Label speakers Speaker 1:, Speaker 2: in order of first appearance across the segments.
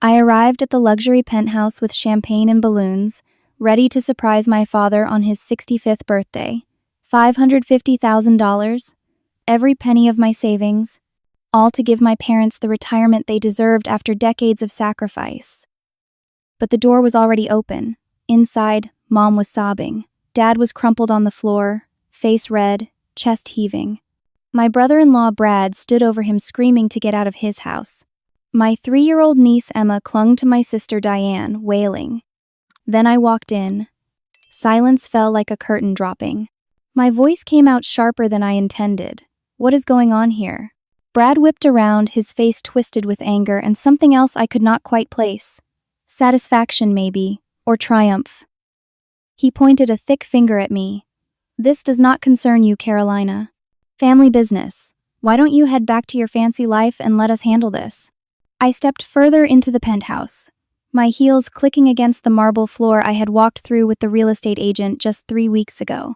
Speaker 1: I arrived at the luxury penthouse with champagne and balloons, ready to surprise my father on his 65th birthday. $550,000, every penny of my savings, all to give my parents the retirement they deserved after decades of sacrifice. But the door was already open. Inside, Mom was sobbing. Dad was crumpled on the floor, face red, chest heaving. My brother-in-law Brad stood over him screaming to get out of his house. My 3-year-old niece Emma clung to my sister Diane, wailing. Then I walked in. Silence fell like a curtain dropping. My voice came out sharper than I intended. What is going on here? Brad whipped around, his face twisted with anger and something else I could not quite place. Satisfaction, maybe, or triumph. He pointed a thick finger at me. This does not concern you, Carolina. Family business. Why don't you head back to your fancy life and let us handle this? I stepped further into the penthouse, my heels clicking against the marble floor I had walked through with the real estate agent just 3 weeks ago.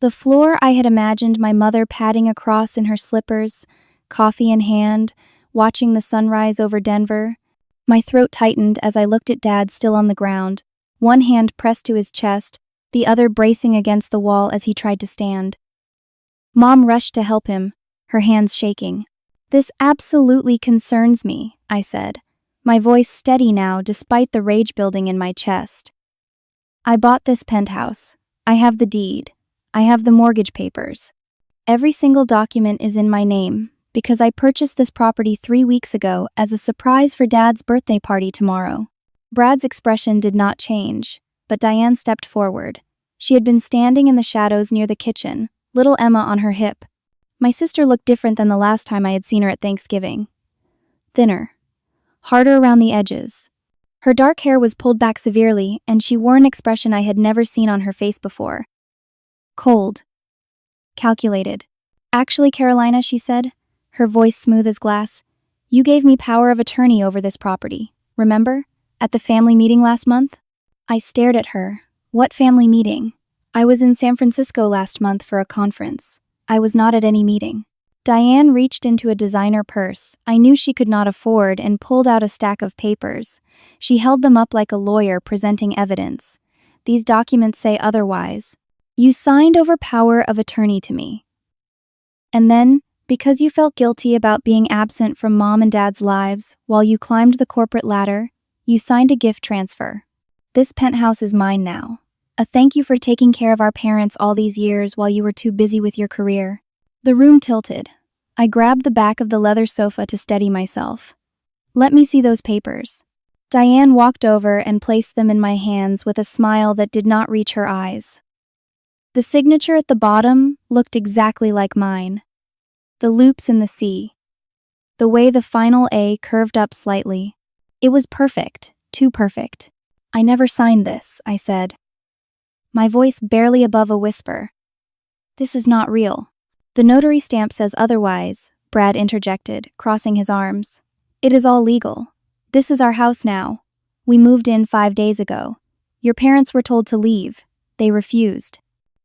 Speaker 1: The floor I had imagined my mother padding across in her slippers, coffee in hand, watching the sunrise over Denver. My throat tightened as I looked at Dad still on the ground, one hand pressed to his chest, the other bracing against the wall as he tried to stand. Mom rushed to help him, her hands shaking. This absolutely concerns me, I said, my voice steady now despite the rage building in my chest. I bought this penthouse. I have the deed. I have the mortgage papers. Every single document is in my name, because I purchased this property 3 weeks ago as a surprise for Dad's birthday party tomorrow. Brad's expression did not change, but Diane stepped forward. She had been standing in the shadows near the kitchen, little Emma on her hip. My sister looked different than the last time I had seen her at Thanksgiving. Thinner. Harder around the edges. Her dark hair was pulled back severely, and she wore an expression I had never seen on her face before. Cold. Calculated. Actually, Carolina, she said, her voice smooth as glass, you gave me power of attorney over this property, remember? At the family meeting last month? I stared at her. What family meeting? I was in San Francisco last month for a conference. I was not at any meeting. Diane reached into a designer purse I knew she could not afford and pulled out a stack of papers. She held them up like a lawyer presenting evidence. These documents say otherwise. You signed over power of attorney to me. And then, because you felt guilty about being absent from Mom and Dad's lives while you climbed the corporate ladder, you signed a gift transfer. This penthouse is mine now. A thank you for taking care of our parents all these years while you were too busy with your career. The room tilted. I grabbed the back of the leather sofa to steady myself. Let me see those papers. Diane walked over and placed them in my hands with a smile that did not reach her eyes. The signature at the bottom looked exactly like mine. The loops in the C. The way the final A curved up slightly. It was perfect, too perfect. I never signed this, I said. My voice barely above a whisper. This is not real. The notary stamp says otherwise, Brad interjected, crossing his arms. It is all legal. This is our house now. We moved in 5 days ago. Your parents were told to leave. They refused.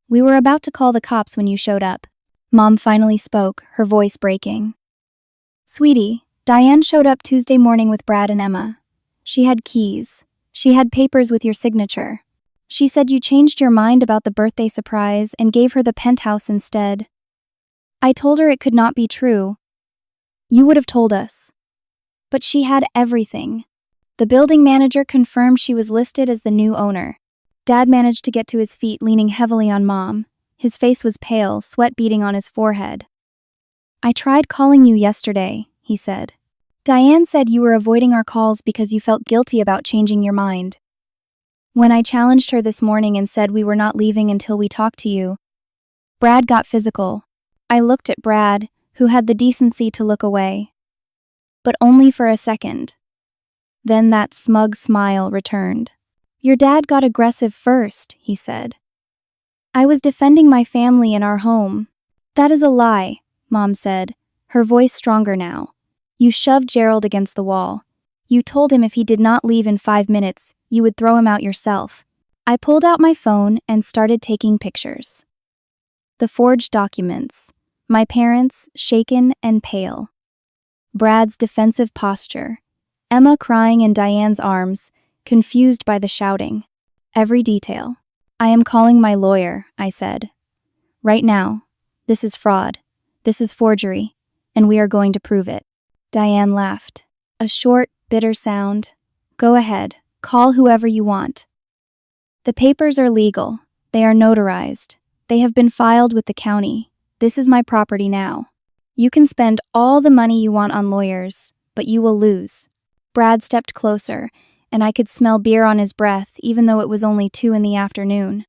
Speaker 1: We were about to call the cops when you showed up. Mom finally spoke, her voice breaking. Sweetie, Diane showed up Tuesday morning with Brad and Emma. She had keys. She had papers with your signature. She said you changed your mind about the birthday surprise and gave her the penthouse instead. I told her it could not be true. You would have told us. But she had everything. The building manager confirmed she was listed as the new owner. Dad managed to get to his feet, leaning heavily on Mom. His face was pale, sweat beading on his forehead. I tried calling you yesterday, he said. Diane said you were avoiding our calls because you felt guilty about changing your mind. When I challenged her this morning and said we were not leaving until we talked to you, Brad got physical. I looked at Brad, who had the decency to look away. But only for a second. Then that smug smile returned. Your dad got aggressive first, he said. I was defending my family and our home. That is a lie, Mom said, her voice stronger now. You shoved Gerald against the wall. You told him if he did not leave in 5 minutes, you would throw him out yourself. I pulled out my phone and started taking pictures. The forged documents. My parents, shaken and pale. Brad's defensive posture. Emma crying in Diane's arms, confused by the shouting. Every detail. I am calling my lawyer, I said. Right now. This is fraud. This is forgery. And we are going to prove it. Diane laughed. A short, bitter sound. Go ahead. Call whoever you want. The papers are legal. They are notarized. They have been filed with the county. This is my property now. You can spend all the money you want on lawyers, but you will lose. Brad stepped closer, and I could smell beer on his breath even though it was only 2 in the afternoon.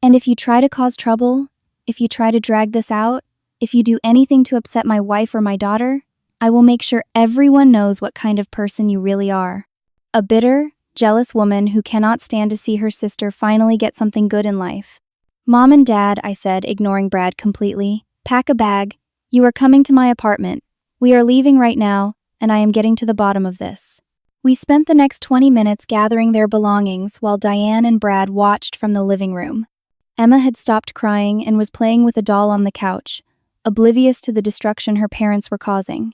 Speaker 1: And if you try to cause trouble, if you try to drag this out, if you do anything to upset my wife or my daughter, I will make sure everyone knows what kind of person you really are. A bitter, jealous woman who cannot stand to see her sister finally get something good in life. Mom and Dad, I said, ignoring Brad completely, pack a bag. You are coming to my apartment. We are leaving right now, and I am getting to the bottom of this. We spent the next 20 minutes gathering their belongings while Diane and Brad watched from the living room. Emma had stopped crying and was playing with a doll on the couch, oblivious to the destruction her parents were causing.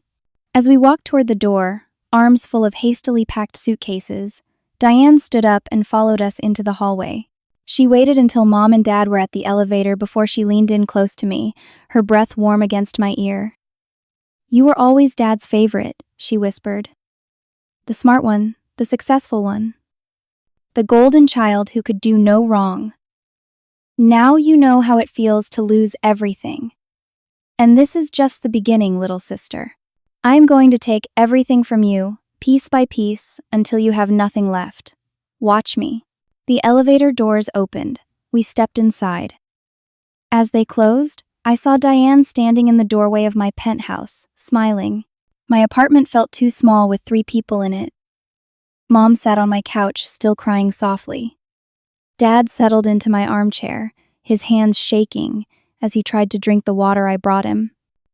Speaker 1: As we walked toward the door, arms full of hastily packed suitcases, Diane stood up and followed us into the hallway. She waited until Mom and Dad were at the elevator before she leaned in close to me, her breath warm against my ear. You were always Dad's favorite, she whispered. The smart one, the successful one. The golden child who could do no wrong. Now you know how it feels to lose everything. And this is just the beginning, little sister. I am going to take everything from you, piece by piece, until you have nothing left. Watch me. The elevator doors opened. We stepped inside. As they closed, I saw Diane standing in the doorway of my penthouse, smiling. My apartment felt too small with 3 people in it. Mom sat on my couch, still crying softly. Dad settled into my armchair, his hands shaking as he tried to drink the water I brought him.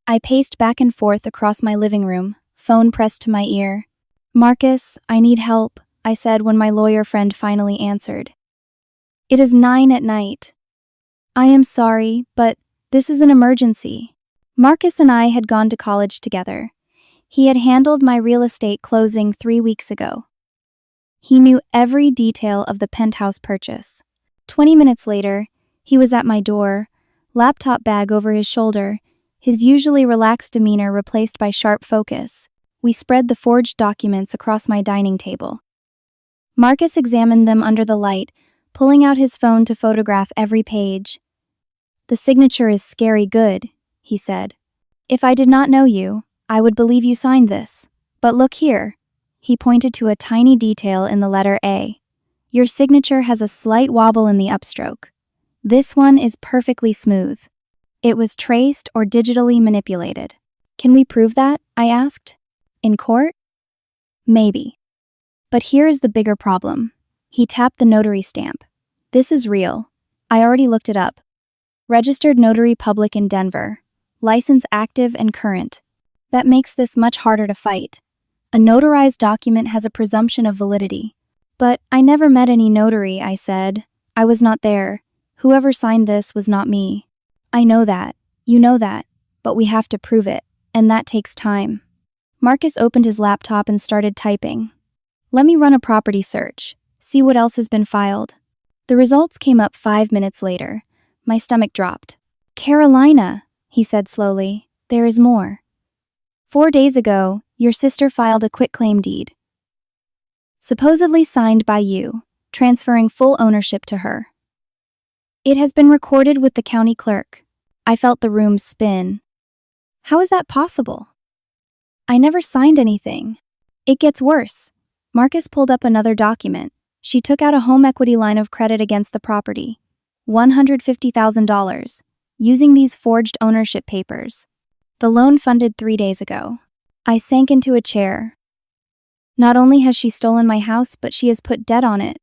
Speaker 1: I paced back and forth across my living room, phone pressed to my ear. Marcus, I need help, I said when my lawyer friend finally answered. It is 9 at night. I am sorry, but this is an emergency. Marcus and I had gone to college together. He had handled my real estate closing 3 weeks ago. He knew every detail of the penthouse purchase. 20 minutes later, he was at my door, laptop bag over his shoulder, his usually relaxed demeanor replaced by sharp focus. We spread the forged documents across my dining table. Marcus examined them under the light, pulling out his phone to photograph every page. The signature is scary good, he said. If I did not know you, I would believe you signed this. But look here. He pointed to a tiny detail in the letter A. Your signature has a slight wobble in the upstroke. This one is perfectly smooth. It was traced or digitally manipulated. Can we prove that? I asked. In court? Maybe. But here is the bigger problem. He tapped the notary stamp. This is real. I already looked it up. Registered notary public in Denver. License active and current. That makes this much harder to fight. A notarized document has a presumption of validity. But I never met any notary, I said. I was not there. Whoever signed this was not me. I know that. You know that. But we have to prove it. And that takes time. Marcus opened his laptop and started typing. Let me run a property search. See what else has been filed. The results came up 5 minutes later. My stomach dropped. Carolina, he said slowly. There is more. 4 days ago, your sister filed a quitclaim deed. Supposedly signed by you, transferring full ownership to her. It has been recorded with the county clerk. I felt the room spin. How is that possible? I never signed anything. It gets worse. Marcus pulled up another document. She took out a home equity line of credit against the property. $150,000, using these forged ownership papers. The loan funded 3 days ago. I sank into a chair. Not only has she stolen my house, but she has put debt on it.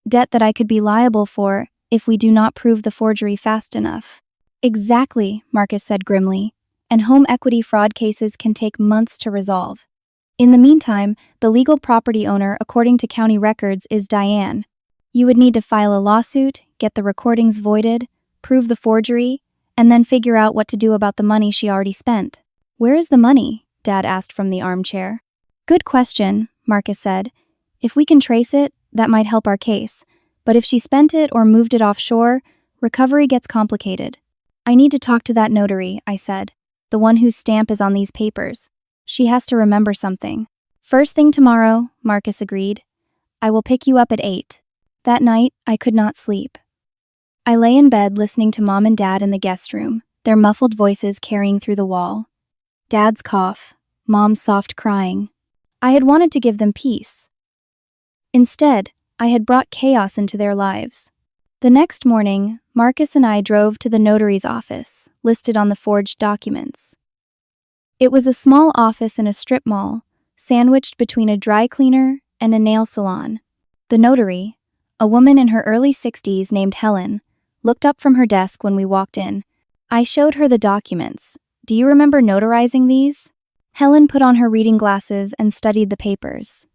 Speaker 1: Debt that I could be liable for if we do not prove the forgery fast enough. Exactly, Marcus said grimly, and home equity fraud cases can take months to resolve. In the meantime, the legal property owner, according to county records, is Diane. You would need to file a lawsuit, get the recordings voided, prove the forgery, and then figure out what to do about the money she already spent. Where is the money? Dad asked from the armchair. Good question, Marcus said. If we can trace it, that might help our case. But if she spent it or moved it offshore, recovery gets complicated. I need to talk to that notary, I said. The one whose stamp is on these papers. She has to remember something. First thing tomorrow, Marcus agreed. I will pick you up at 8. That night, I could not sleep. I lay in bed listening to Mom and Dad in the guest room, their muffled voices carrying through the wall. Dad's cough, Mom's soft crying. I had wanted to give them peace. Instead, I had brought chaos into their lives. The next morning, Marcus and I drove to the notary's office, listed on the forged documents. It was a small office in a strip mall, sandwiched between a dry cleaner and a nail salon. The notary, a woman in her early 60s named Helen, looked up from her desk when we walked in. I showed her the documents. Do you remember notarizing these? Helen put on her reading glasses and studied the papers.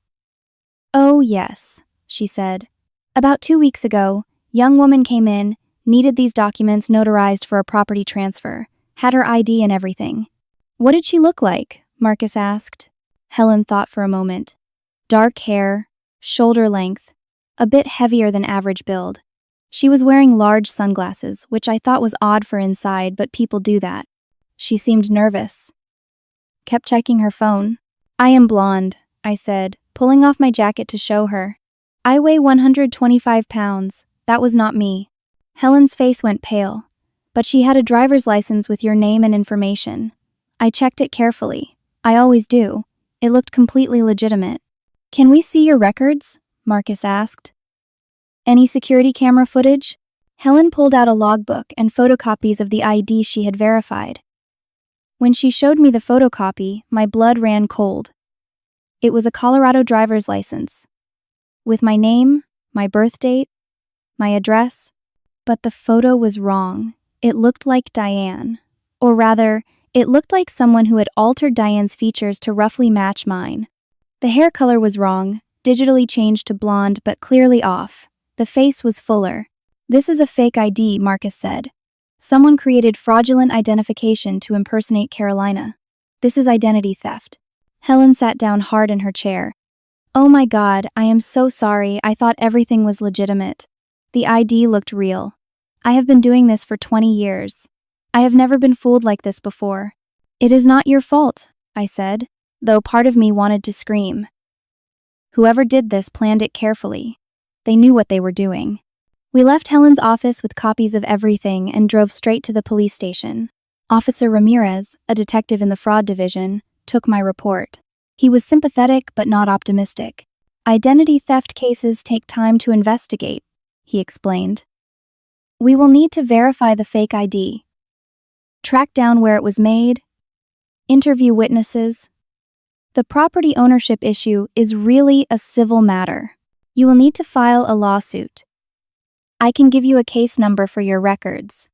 Speaker 1: Oh, yes, she said. About 2 weeks ago, young woman came in, needed these documents notarized for a property transfer, had her ID and everything. What did she look like? Marcus asked. Helen thought for a moment. Dark hair, shoulder length, a bit heavier than average build. She was wearing large sunglasses, which I thought was odd for inside, but people do that. She seemed nervous. Kept checking her phone. I am blonde, I said, pulling off my jacket to show her. I weigh 125 pounds. That was not me. Helen's face went pale, but she had a driver's license with your name and information. I checked it carefully. I always do. It looked completely legitimate. Can we see your records? Marcus asked. Any security camera footage? Helen pulled out a logbook and photocopies of the ID she had verified. When she showed me the photocopy, my blood ran cold. It was a Colorado driver's license, with my name, my birth date, my address, but the photo was wrong. It looked like Diane. Or rather, it looked like someone who had altered Diane's features to roughly match mine. The hair color was wrong, digitally changed to blonde but clearly off. The face was fuller. This is a fake ID, Marcus said. Someone created fraudulent identification to impersonate Carolina. This is identity theft. Helen sat down hard in her chair. Oh my God, I am so sorry. I thought everything was legitimate. The ID looked real. I have been doing this for 20 years. I have never been fooled like this before. It is not your fault, I said, though part of me wanted to scream. Whoever did this planned it carefully. They knew what they were doing. We left Helen's office with copies of everything and drove straight to the police station. Officer Ramirez, a detective in the fraud division, took my report. He was sympathetic but not optimistic. Identity theft cases take time to investigate, he explained. We will need to verify the fake ID, track down where it was made, interview witnesses. The property ownership issue is really a civil matter. You will need to file a lawsuit. I can give you a case number for your records,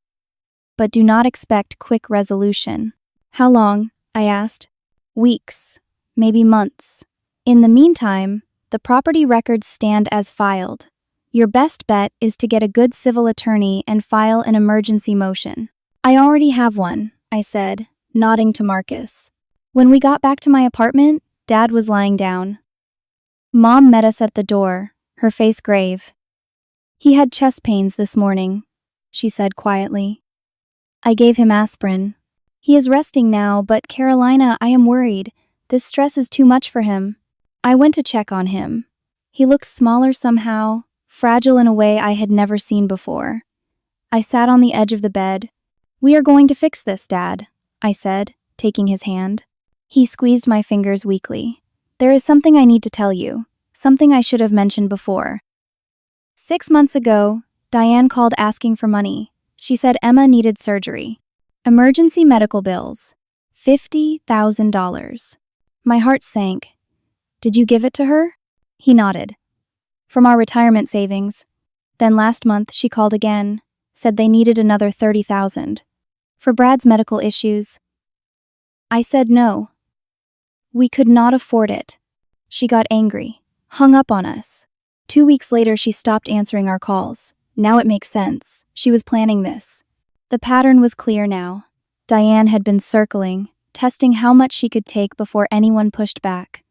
Speaker 1: but do not expect quick resolution. How long? I asked. Weeks, maybe months. In the meantime, the property records stand as filed. Your best bet is to get a good civil attorney and file an emergency motion. I already have one, I said, nodding to Marcus. When we got back to my apartment, Dad was lying down. Mom met us at the door, her face grave. He had chest pains this morning, she said quietly. I gave him aspirin. He is resting now, but Carolina, I am worried. This stress is too much for him. I went to check on him. He looked smaller somehow, fragile in a way I had never seen before. I sat on the edge of the bed. We are going to fix this, Dad, I said, taking his hand. He squeezed my fingers weakly. There is something I need to tell you, something I should have mentioned before. 6 months ago, Diane called asking for money. She said Emma needed surgery. Emergency medical bills. $50,000. My heart sank. Did you give it to her? He nodded. From our retirement savings. Then last month she called again, said they needed another $30,000. For Brad's medical issues. I said no. We could not afford it. She got angry, hung up on us. 2 weeks later she stopped answering our calls. Now it makes sense. She was planning this. The pattern was clear now. Diane had been circling, testing how much she could take before anyone pushed back.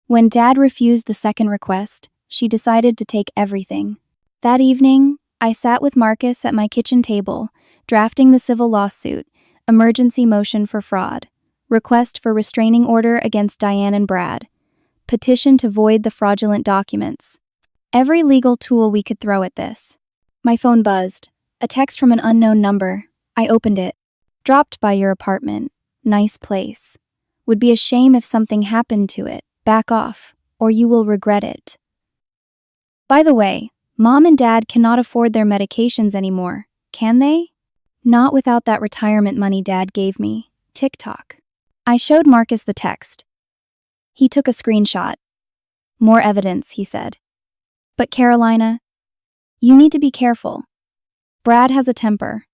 Speaker 1: When Dad refused the second request, she decided to take everything. That evening, I sat with Marcus at my kitchen table, drafting the civil lawsuit, emergency motion for fraud, request for restraining order against Diane and Brad, petition to void the fraudulent documents. Every legal tool we could throw at this. My phone buzzed. A text from an unknown number. I opened it. Dropped by your apartment. Nice place. Would be a shame if something happened to it. Back off, or you will regret it. By the way, Mom and Dad cannot afford their medications anymore, can they? Not without that retirement money Dad gave me. TikTok. I showed Marcus the text. He took a screenshot. More evidence, he said. But Carolina, you need to be careful. Brad has a temper.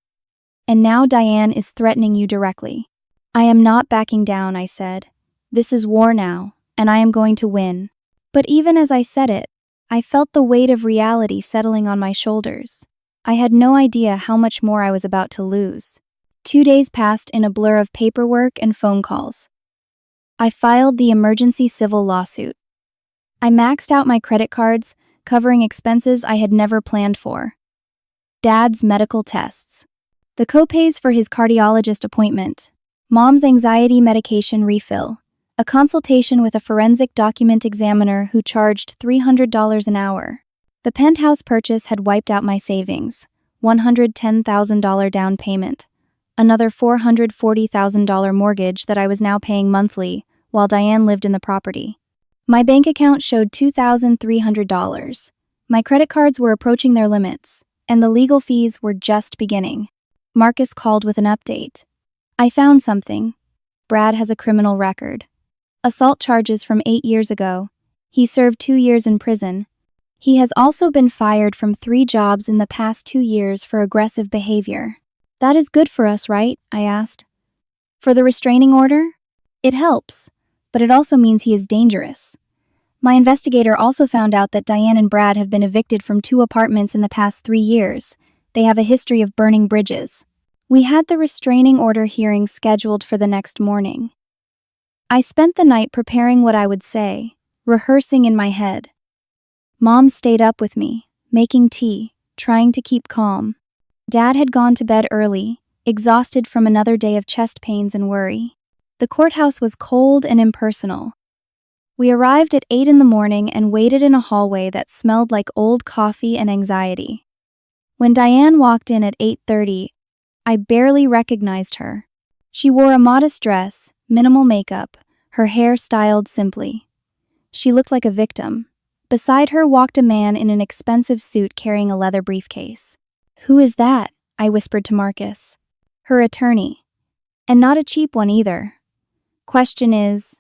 Speaker 1: And now Diane is threatening you directly. I am not backing down, I said. This is war now, and I am going to win. But even as I said it, I felt the weight of reality settling on my shoulders. I had no idea how much more I was about to lose. 2 days passed in a blur of paperwork and phone calls. I filed the emergency civil lawsuit. I maxed out my credit cards, covering expenses I had never planned for. Dad's medical tests. The copays for his cardiologist appointment. Mom's anxiety medication refill. A consultation with a forensic document examiner who charged $300 an hour. The penthouse purchase had wiped out my savings. $110,000 down payment. Another $440,000 mortgage that I was now paying monthly while Diane lived in the property. My bank account showed $2,300. My credit cards were approaching their limits, and the legal fees were just beginning. Marcus called with an update. I found something. Brad has a criminal record. Assault charges from 8 years ago. He served 2 years in prison. He has also been fired from 3 jobs in the past 2 years for aggressive behavior. That is good for us, right? I asked. For the restraining order? It helps, but it also means he is dangerous. My investigator also found out that Diane and Brad have been evicted from 2 apartments in the past 3 years. They have a history of burning bridges. We had the restraining order hearing scheduled for the next morning. I spent the night preparing what I would say, rehearsing in my head. Mom stayed up with me, making tea, trying to keep calm. Dad had gone to bed early, exhausted from another day of chest pains and worry. The courthouse was cold and impersonal. We arrived at 8 in the morning and waited in a hallway that smelled like old coffee and anxiety. When Diane walked in at 8:30, I barely recognized her. She wore a modest dress, minimal makeup, her hair styled simply. She looked like a victim. Beside her walked a man in an expensive suit carrying a leather briefcase. Who is that? I whispered to Marcus. Her attorney. And not a cheap one either. Question is,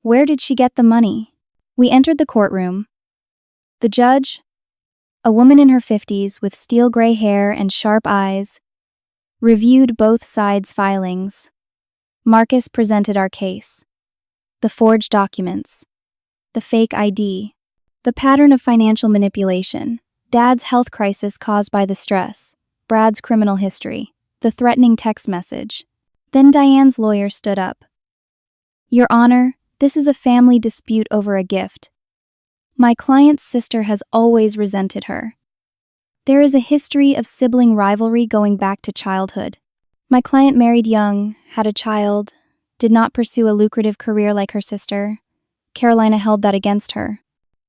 Speaker 1: where did she get the money? We entered the courtroom. The judge, a woman in her 50s with steel gray hair and sharp eyes, reviewed both sides' filings. Marcus presented our case. The forged documents. The fake ID. The pattern of financial manipulation. Dad's health crisis caused by the stress. Brad's criminal history. The threatening text message. Then Diane's lawyer stood up. Your Honor, this is a family dispute over a gift. My client's sister has always resented her. There is a history of sibling rivalry going back to childhood. My client married young, had a child, did not pursue a lucrative career like her sister. Carolina held that against her.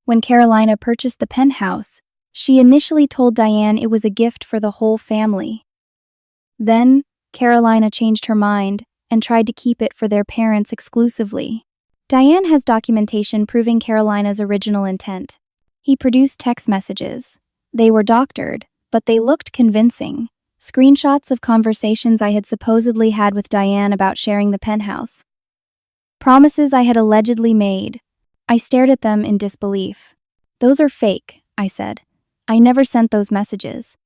Speaker 1: When Carolina purchased the penthouse, she initially told Diane it was a gift for the whole family. Then, Carolina changed her mind and tried to keep it for their parents exclusively. Diane has documentation proving Carolina's original intent. He produced text messages. They were doctored, but they looked convincing. Screenshots of conversations I had supposedly had with Diane about sharing the penthouse. Promises I had allegedly made. I stared at them in disbelief. Those are fake, I said. I never sent those messages.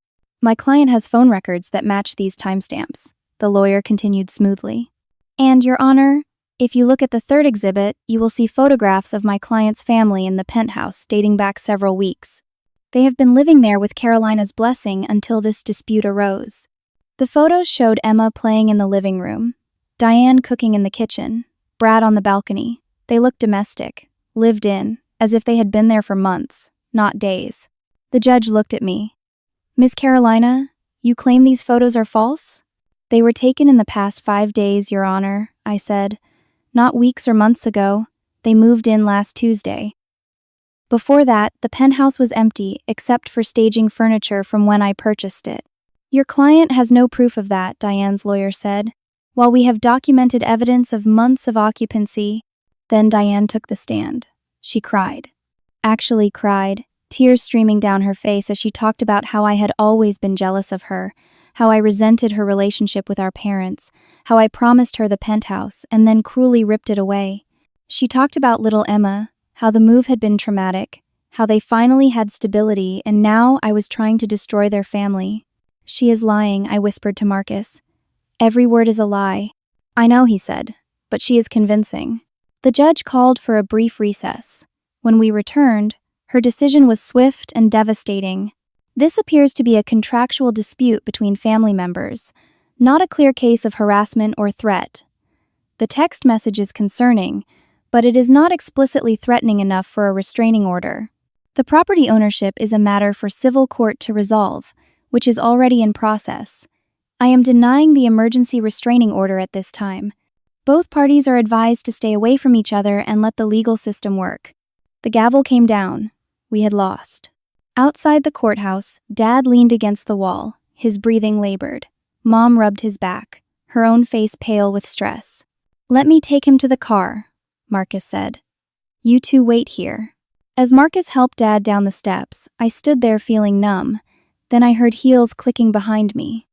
Speaker 1: My client has phone records that match these timestamps, the lawyer continued smoothly. And, Your Honor, if you look at the third exhibit, you will see photographs of my client's family in the penthouse dating back several weeks. They have been living there with Carolina's blessing until this dispute arose. The photos showed Emma playing in the living room, Diane cooking in the kitchen, Brad on the balcony. They looked domestic. lived in, as if they had been there for months, not days. The judge looked at me. Miss Carolina, you claim these photos are false? They were taken in the past 5 days, Your Honor, I said. Not weeks or months ago. They moved in last Tuesday. Before that, the penthouse was empty except for staging furniture from when I purchased it. Your client has no proof of that, Diane's lawyer said. While we have documented evidence of months of occupancy, then Diane took the stand. She cried. Actually cried, tears streaming down her face as she talked about how I had always been jealous of her, how I resented her relationship with our parents, how I promised her the penthouse and then cruelly ripped it away. She talked about little Emma, how the move had been traumatic, how they finally had stability and now I was trying to destroy their family. She is lying, I whispered to Marcus. Every word is a lie. I know, he said, but she is convincing. The judge called for a brief recess. When we returned, her decision was swift and devastating. This appears to be a contractual dispute between family members, not a clear case of harassment or threat. The text message is concerning, but it is not explicitly threatening enough for a restraining order. The property ownership is a matter for civil court to resolve, which is already in process. I am denying the emergency restraining order at this time. Both parties are advised to stay away from each other and let the legal system work. The gavel came down. We had lost. Outside the courthouse, Dad leaned against the wall, his breathing labored. Mom rubbed his back, her own face pale with stress. Let me take him to the car, Marcus said. You two wait here. As Marcus helped Dad down the steps, I stood there feeling numb. Then I heard heels clicking behind me.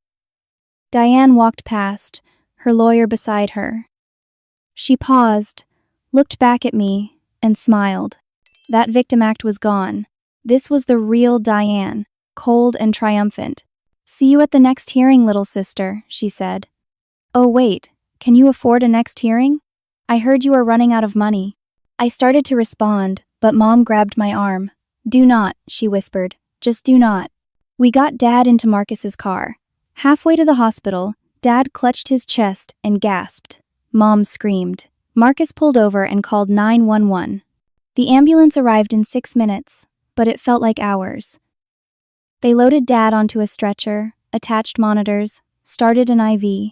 Speaker 1: Diane walked past, her lawyer beside her. She paused, looked back at me, and smiled. That victim act was gone. This was the real Diane, cold and triumphant. See you at the next hearing, little sister, she said. Oh wait, can you afford a next hearing? I heard you are running out of money. I started to respond, but Mom grabbed my arm. Do not, she whispered, just do not. We got Dad into Marcus's car. Halfway to the hospital, Dad clutched his chest and gasped. Mom screamed. Marcus pulled over and called 911. The ambulance arrived in 6 minutes, but it felt like hours. They loaded Dad onto a stretcher, attached monitors, started an IV.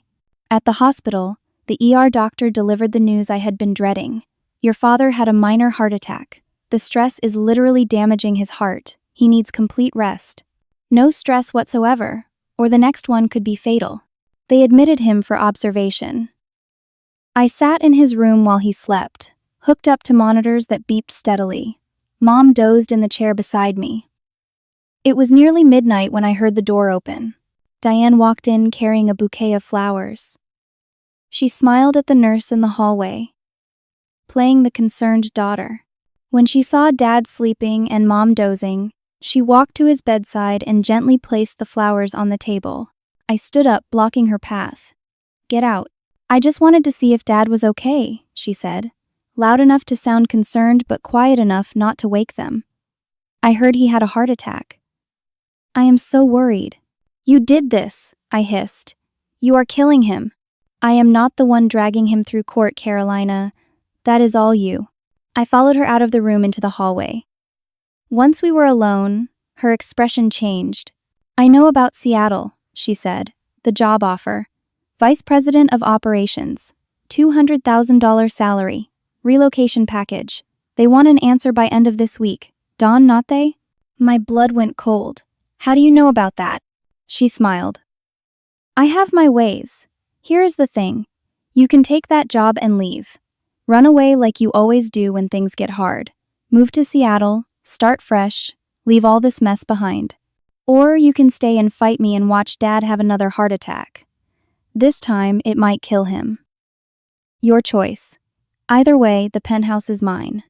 Speaker 1: At the hospital, the ER doctor delivered the news I had been dreading. Your father had a minor heart attack. The stress is literally damaging his heart. He needs complete rest. No stress whatsoever, or the next one could be fatal. They admitted him for observation. I sat in his room while he slept, hooked up to monitors that beeped steadily. Mom dozed in the chair beside me. It was nearly midnight when I heard the door open. Diane walked in carrying a bouquet of flowers. She smiled at the nurse in the hallway, playing the concerned daughter. When she saw Dad sleeping and Mom dozing, she walked to his bedside and gently placed the flowers on the table. I stood up, blocking her path. Get out. I just wanted to see if Dad was okay, she said, loud enough to sound concerned but quiet enough not to wake them. I heard he had a heart attack. I am so worried. You did this, I hissed. You are killing him. I am not the one dragging him through court, Carolina. That is all you. I followed her out of the room into the hallway. Once we were alone, her expression changed. I know about Seattle, she said, the job offer. Vice President of Operations, $200,000 salary, relocation package. They want an answer by end of this week. Dawn, not they? My blood went cold. How do you know about that? She smiled. I have my ways. Here is the thing. You can take that job and leave. Run away like you always do when things get hard. Move to Seattle, start fresh, leave all this mess behind. Or you can stay and fight me and watch Dad have another heart attack. This time, it might kill him. Your choice. Either way, the penthouse is mine.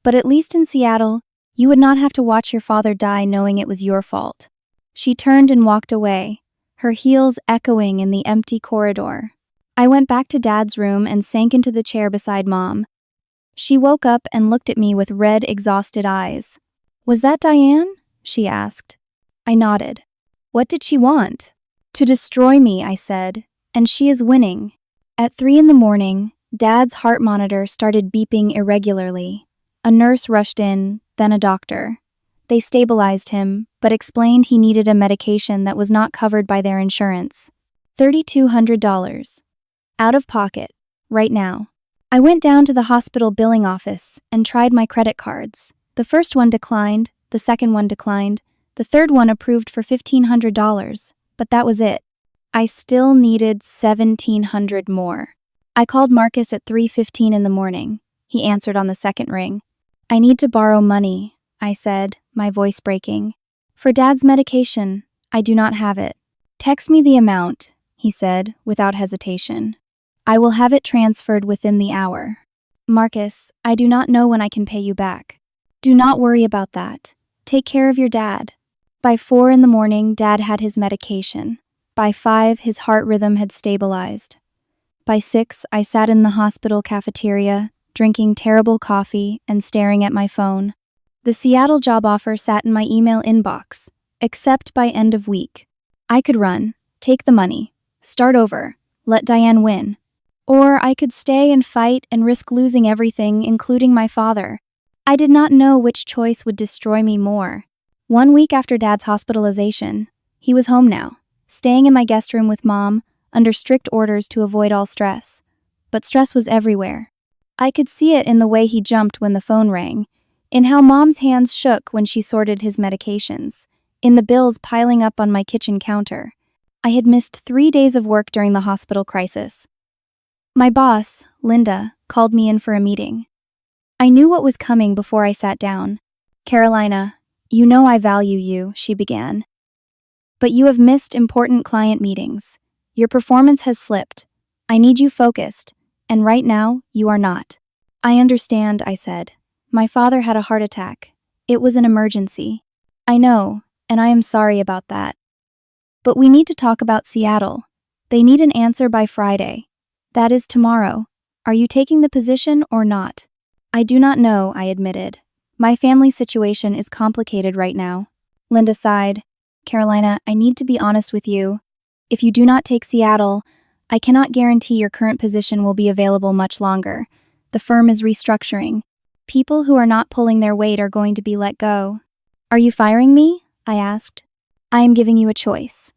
Speaker 1: But at least in Seattle, you would not have to watch your father die knowing it was your fault. She turned and walked away, her heels echoing in the empty corridor. I went back to Dad's room and sank into the chair beside Mom. She woke up and looked at me with red, exhausted eyes. Was that Diane? She asked. I nodded. What did she want? To destroy me, I said. And she is winning. At 3 in the morning, Dad's heart monitor started beeping irregularly. A nurse rushed in, then a doctor. They stabilized him, but explained he needed a medication that was not covered by their insurance. $3,200. Out of pocket, right now. I went down to the hospital billing office and tried my credit cards. The first one declined, the second one declined, the third one approved for $1,500, but that was it. I still needed $1,700 more. I called Marcus at 3:15 in the morning. He answered on the second ring. I need to borrow money, I said, my voice breaking. For Dad's medication, I do not have it. Text me the amount, he said, without hesitation. I will have it transferred within the hour. Marcus, I do not know when I can pay you back. Do not worry about that. Take care of your dad. By 4 in the morning, Dad had his medication. By 5, his heart rhythm had stabilized. By 6, I sat in the hospital cafeteria, drinking terrible coffee and staring at my phone. The Seattle job offer sat in my email inbox, except by end of week. I could run, take the money, start over, let Diane win. Or I could stay and fight and risk losing everything, including my father. I did not know which choice would destroy me more. 1 week after Dad's hospitalization, he was home now, staying in my guest room with Mom, under strict orders to avoid all stress. But stress was everywhere. I could see it in the way he jumped when the phone rang, in how Mom's hands shook when she sorted his medications, in the bills piling up on my kitchen counter. I had missed 3 days of work during the hospital crisis. My boss, Linda, called me in for a meeting. I knew what was coming before I sat down. Carolina, you know I value you, she began. But you have missed important client meetings. Your performance has slipped. I need you focused, and right now, you are not. I understand, I said. My father had a heart attack. It was an emergency. I know, and I am sorry about that. But we need to talk about Seattle. They need an answer by Friday. That is tomorrow. Are you taking the position or not? I do not know, I admitted. My family situation is complicated right now. Linda sighed. Carolina, I need to be honest with you. If you do not take Seattle, I cannot guarantee your current position will be available much longer. The firm is restructuring. People who are not pulling their weight are going to be let go. Are you firing me? I asked. I am giving you a choice.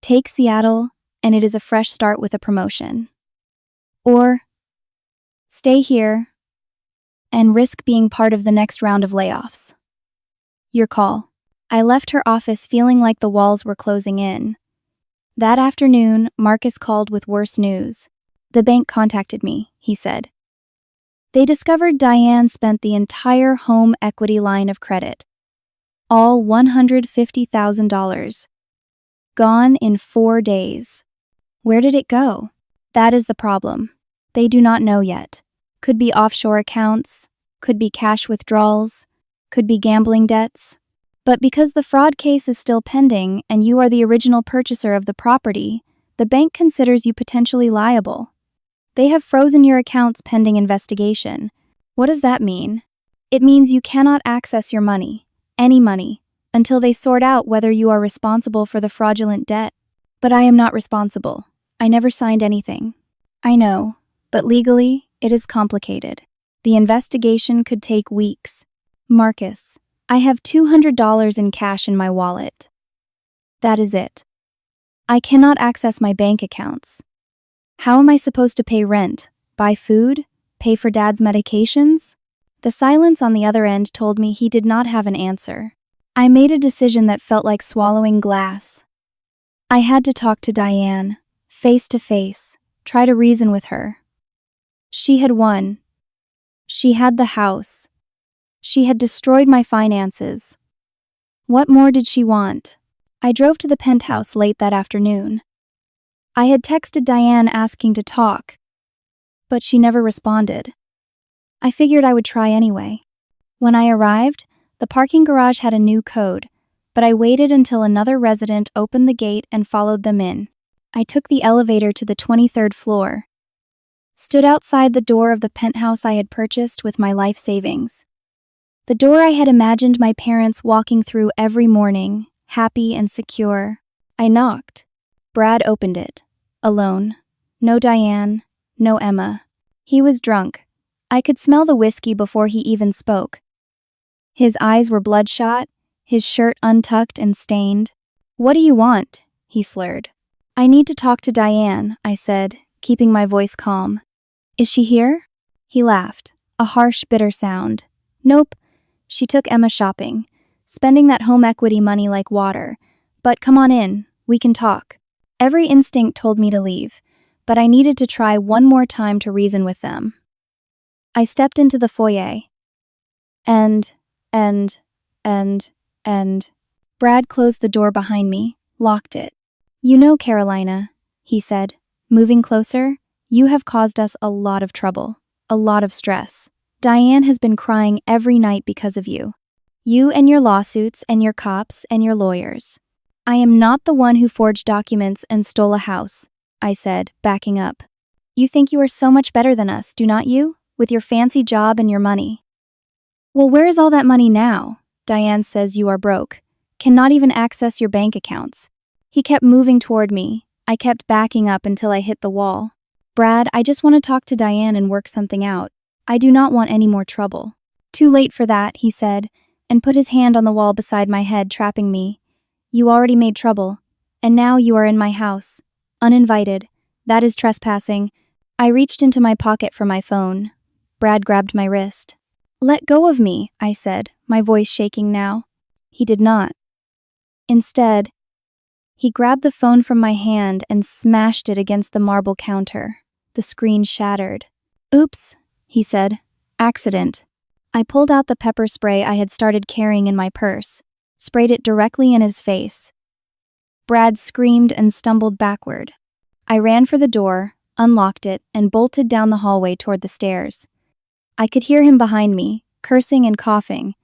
Speaker 1: Take Seattle, and it is a fresh start with a promotion. Or stay here and risk being part of the next round of layoffs. Your call. I left her office feeling like the walls were closing in. That afternoon, Marcus called with worse news. The bank contacted me, he said. They discovered Diane spent the entire home equity line of credit. All $150,000. Gone in 4 days. Where did it go? That is the problem. They do not know yet. Could be offshore accounts, could be cash withdrawals, could be gambling debts. But because the fraud case is still pending and you are the original purchaser of the property, the bank considers you potentially liable. They have frozen your accounts pending investigation. What does that mean? It means you cannot access your money, any money, until they sort out whether you are responsible for the fraudulent debt. But I am not responsible. I never signed anything. I know, but legally, it is complicated. The investigation could take weeks. Marcus, I have $200 in cash in my wallet. That is it. I cannot access my bank accounts. How am I supposed to pay rent, buy food, pay for Dad's medications? The silence on the other end told me he did not have an answer. I made a decision that felt like swallowing glass. I had to talk to Diane, face to face, try to reason with her. She had won. She had the house. She had destroyed my finances. What more did she want? I drove to the penthouse late that afternoon. I had texted Diane asking to talk, but she never responded. I figured I would try anyway. When I arrived, the parking garage had a new code, but I waited until another resident opened the gate and followed them in. I took the elevator to the 23rd floor, stood outside the door of the penthouse I had purchased with my life savings. The door I had imagined my parents walking through every morning, happy and secure. I knocked. Brad opened it. Alone. No Diane. No Emma. He was drunk. I could smell the whiskey before he even spoke. His eyes were bloodshot, his shirt untucked and stained. "What do you want?" he slurred. "I need to talk to Diane," I said, keeping my voice calm. "Is she here?" He laughed, a harsh, bitter sound. "Nope. She took Emma shopping, spending that home equity money like water. But come on in, we can talk." Every instinct told me to leave, but I needed to try one more time to reason with them. I stepped into the foyer. And Brad closed the door behind me, locked it. "You know, Carolina," he said, moving closer, "you have caused us a lot of trouble, a lot of stress. Diane has been crying every night because of you. You and your lawsuits and your cops and your lawyers. I am not the one who forged documents and stole a house," I said, backing up. "You think you are so much better than us, do not you? With your fancy job and your money." "Well, where is all that money now? Diane says you are broke, cannot even access your bank accounts." He kept moving toward me. I kept backing up until I hit the wall. "Brad, I just want to talk to Diane and work something out. I do not want any more trouble." "Too late for that," he said, and put his hand on the wall beside my head, trapping me. "You already made trouble, and now you are in my house. Uninvited. That is trespassing." I reached into my pocket for my phone. Brad grabbed my wrist. "Let go of me," I said, my voice shaking now. He did not. Instead, he grabbed the phone from my hand and smashed it against the marble counter. The screen shattered. "Oops," he said. "Accident." I pulled out the pepper spray I had started carrying in my purse, sprayed it directly in his face. Brad screamed and stumbled backward. I ran for the door, unlocked it, and bolted down the hallway toward the stairs. I could hear him behind me, cursing and coughing,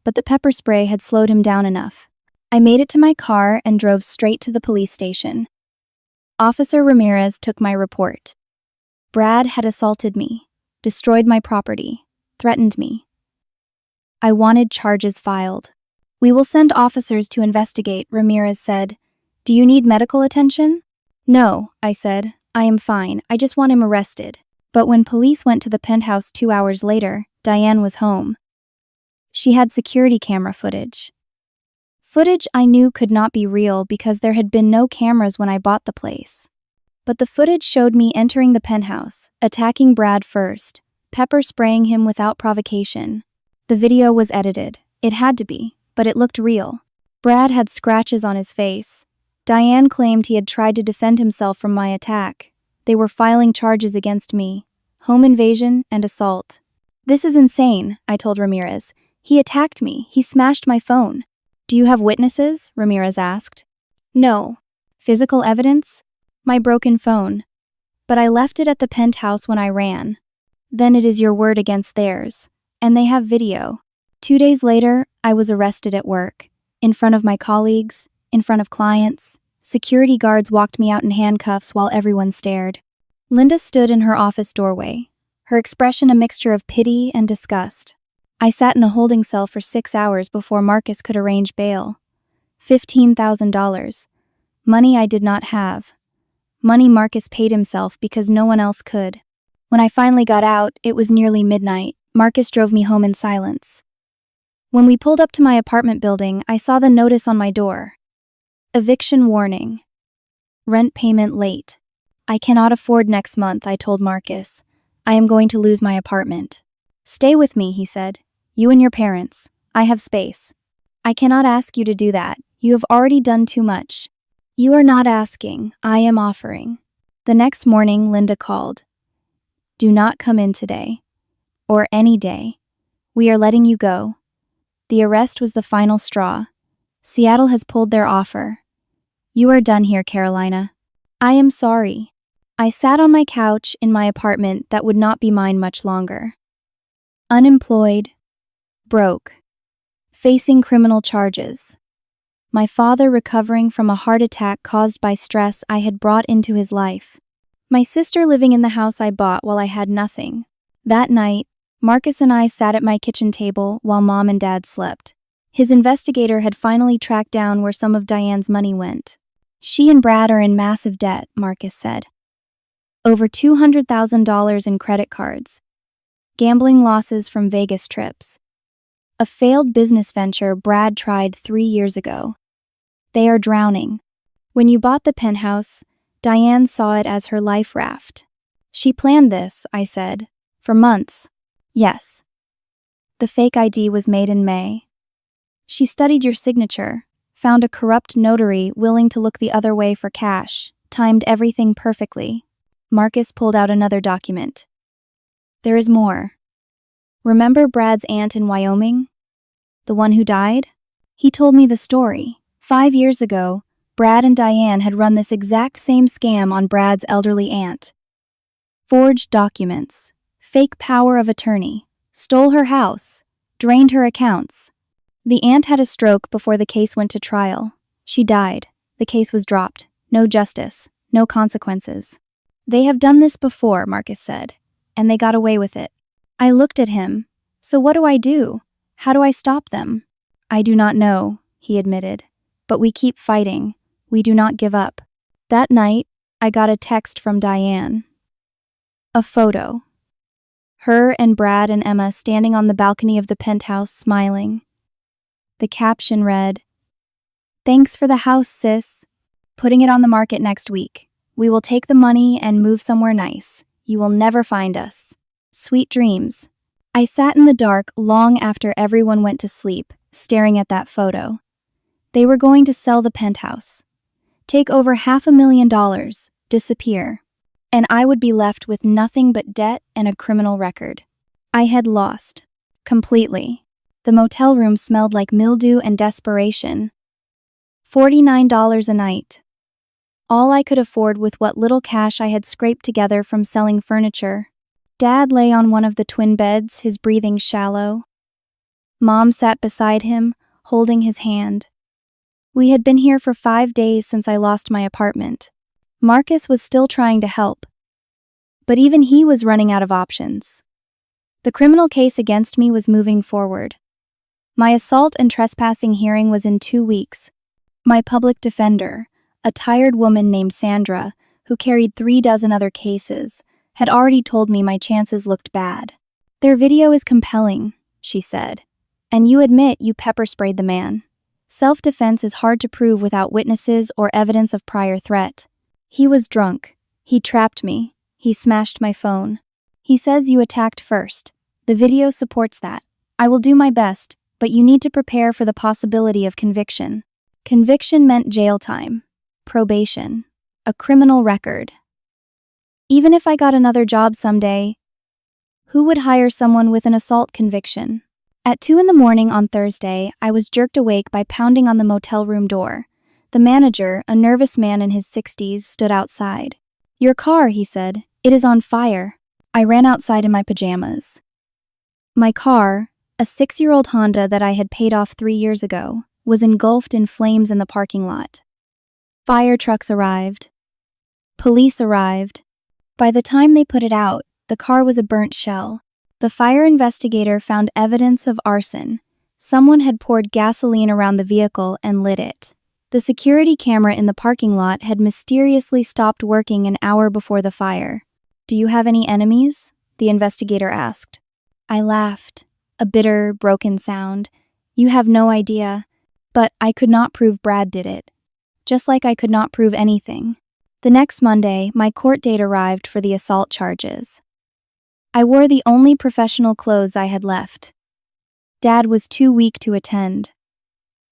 Speaker 1: but the pepper spray had slowed him down enough. I made it to my car and drove straight to the police station. Officer Ramirez took my report. Brad had assaulted me, destroyed my property, threatened me. I wanted charges filed. "We will send officers to investigate," Ramirez said. "Do you need medical attention?" "No," I said. "I am fine. I just want him arrested." But when police went to the penthouse 2 hours later, Diane was home. She had security camera footage. Footage I knew could not be real because there had been no cameras when I bought the place. But the footage showed me entering the penthouse, attacking Brad first, pepper spraying him without provocation. The video was edited. It had to be, but it looked real. Brad had scratches on his face. Diane claimed he had tried to defend himself from my attack. They were filing charges against me, home invasion and assault. "This is insane," I told Ramirez. "He attacked me. He smashed my phone." "Do you have witnesses?" Ramirez asked. "No." "Physical evidence?" "My broken phone. But I left it at the penthouse when I ran." "Then it is your word against theirs. And they have video." 2 days later, I was arrested at work. In front of my colleagues, in front of clients. Security guards walked me out in handcuffs while everyone stared. Linda stood in her office doorway, her expression a mixture of pity and disgust. I sat in a holding cell for 6 hours before Marcus could arrange bail. $15,000. Money I did not have. Money Marcus paid himself because no one else could. When I finally got out, it was nearly midnight. Marcus drove me home in silence. When we pulled up to my apartment building, I saw the notice on my door. Eviction warning. Rent payment late. "I cannot afford next month," I told Marcus. "I am going to lose my apartment." "Stay with me," he said. "You and your parents. I have space." "I cannot ask you to do that. You have already done too much." "You are not asking. I am offering." The next morning, Linda called. "Do not come in today. Or any day. We are letting you go." The arrest was the final straw. Seattle has pulled their offer. "You are done here, Carolina." "I am sorry." I sat on my couch in my apartment that would not be mine much longer. Unemployed. Broke. Facing criminal charges. My father recovering from a heart attack caused by stress I had brought into his life. My sister living in the house I bought while I had nothing. That night, Marcus and I sat at my kitchen table while Mom and Dad slept. His investigator had finally tracked down where some of Diane's money went. "She and Brad are in massive debt," Marcus said. "Over $200,000 in credit cards. Gambling losses from Vegas trips. A failed business venture Brad tried 3 years ago. They are drowning. When you bought the penthouse, Diane saw it as her life raft. She planned this, I said. For months. Yes. The fake ID was made in May. She studied your signature, found a corrupt notary willing to look the other way for cash, timed everything perfectly. Marcus pulled out another document. There is more. Remember Brad's aunt in Wyoming? The one who died? He told me the story. 5 years ago, Brad and Diane had run this exact same scam on Brad's elderly aunt. Forged documents, fake power of attorney, stole her house, drained her accounts. The aunt had a stroke before the case went to trial. She died. The case was dropped. No justice, no consequences. They have done this before, Marcus said, and they got away with it. I looked at him. So what do I do? How do I stop them? I do not know, he admitted. But we keep fighting. We do not give up. That night, I got a text from Diane. A photo. Her and Brad and Emma standing on the balcony of the penthouse smiling. The caption read, "Thanks for the house, sis. Putting it on the market next week. We will take the money and move somewhere nice. You will never find us. Sweet dreams." I sat in the dark long after everyone went to sleep, staring at that photo. They were going to sell the penthouse. Take over $500,000, disappear. And I would be left with nothing but debt and a criminal record. I had lost. Completely. The motel room smelled like mildew and desperation. $49 a night. All I could afford with what little cash I had scraped together from selling furniture. Dad lay on one of the twin beds, his breathing shallow. Mom sat beside him, holding his hand. We had been here for 5 days since I lost my apartment. Marcus was still trying to help. But even he was running out of options. The criminal case against me was moving forward. My assault and trespassing hearing was in 2 weeks. My public defender, a tired woman named Sandra, who carried 3 dozen other cases, had already told me my chances looked bad. Their video is compelling, she said. And you admit you pepper sprayed the man. Self-defense is hard to prove without witnesses or evidence of prior threat. He was drunk. He trapped me. He smashed my phone. He says you attacked first. The video supports that. I will do my best, but you need to prepare for the possibility of conviction. Conviction meant jail time, probation, a criminal record. Even if I got another job someday, who would hire someone with an assault conviction? At 2 a.m. on Thursday, I was jerked awake by pounding on the motel room door. The manager, a nervous man in his 60s, stood outside. "Your car," he said. "It is on fire." I ran outside in my pajamas. My car, a 6-year-old Honda that I had paid off 3 years ago, was engulfed in flames in the parking lot. Fire trucks arrived. Police arrived. By the time they put it out, the car was a burnt shell. The fire investigator found evidence of arson. Someone had poured gasoline around the vehicle and lit it. The security camera in the parking lot had mysteriously stopped working an hour before the fire. "Do you have any enemies?" the investigator asked. I laughed, a bitter, broken sound. "You have no idea." But I could not prove Brad did it. Just like I could not prove anything. The next Monday, my court date arrived for the assault charges. I wore the only professional clothes I had left. Dad was too weak to attend.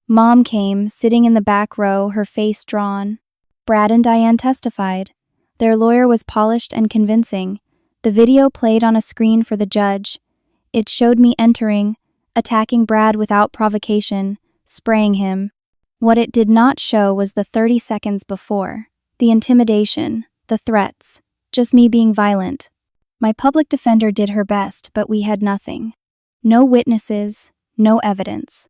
Speaker 1: Mom came, sitting in the back row, her face drawn. Brad and Diane testified. Their lawyer was polished and convincing. The video played on a screen for the judge. It showed me entering, attacking Brad without provocation, spraying him. What it did not show was the 30 seconds before. The intimidation, the threats, just me being violent. My public defender did her best, but we had nothing. No witnesses, no evidence.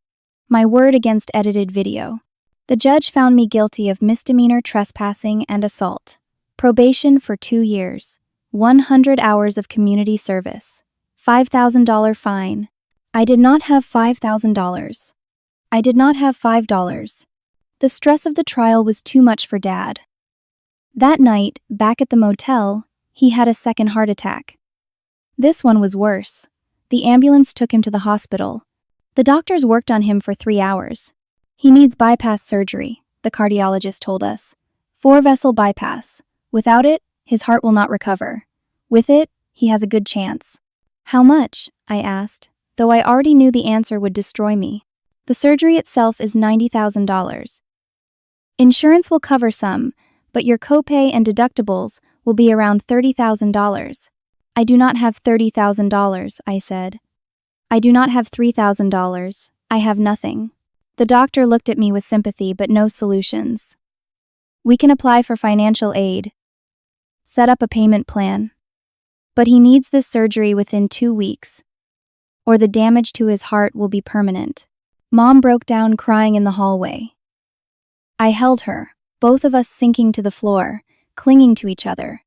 Speaker 1: My word against edited video. The judge found me guilty of misdemeanor trespassing and assault. Probation for 2 years. 100 hours of community service. $5,000 fine. I did not have $5,000. I did not have $5. The stress of the trial was too much for Dad. That night, back at the motel, he had a second heart attack. This one was worse. The ambulance took him to the hospital. The doctors worked on him for 3 hours. He needs bypass surgery, the cardiologist told us. 4-vessel bypass. Without it, his heart will not recover. With it, he has a good chance. How much? I asked, though I already knew the answer would destroy me. The surgery itself is $90,000. Insurance will cover some, but your copay and deductibles will be around $30,000. I do not have $30,000, I said. I do not have $3,000. I have nothing. The doctor looked at me with sympathy but no solutions. We can apply for financial aid. Set up a payment plan. But he needs this surgery within 2 weeks, or the damage to his heart will be permanent. Mom broke down crying in the hallway. I held her, both of us sinking to the floor, clinging to each other.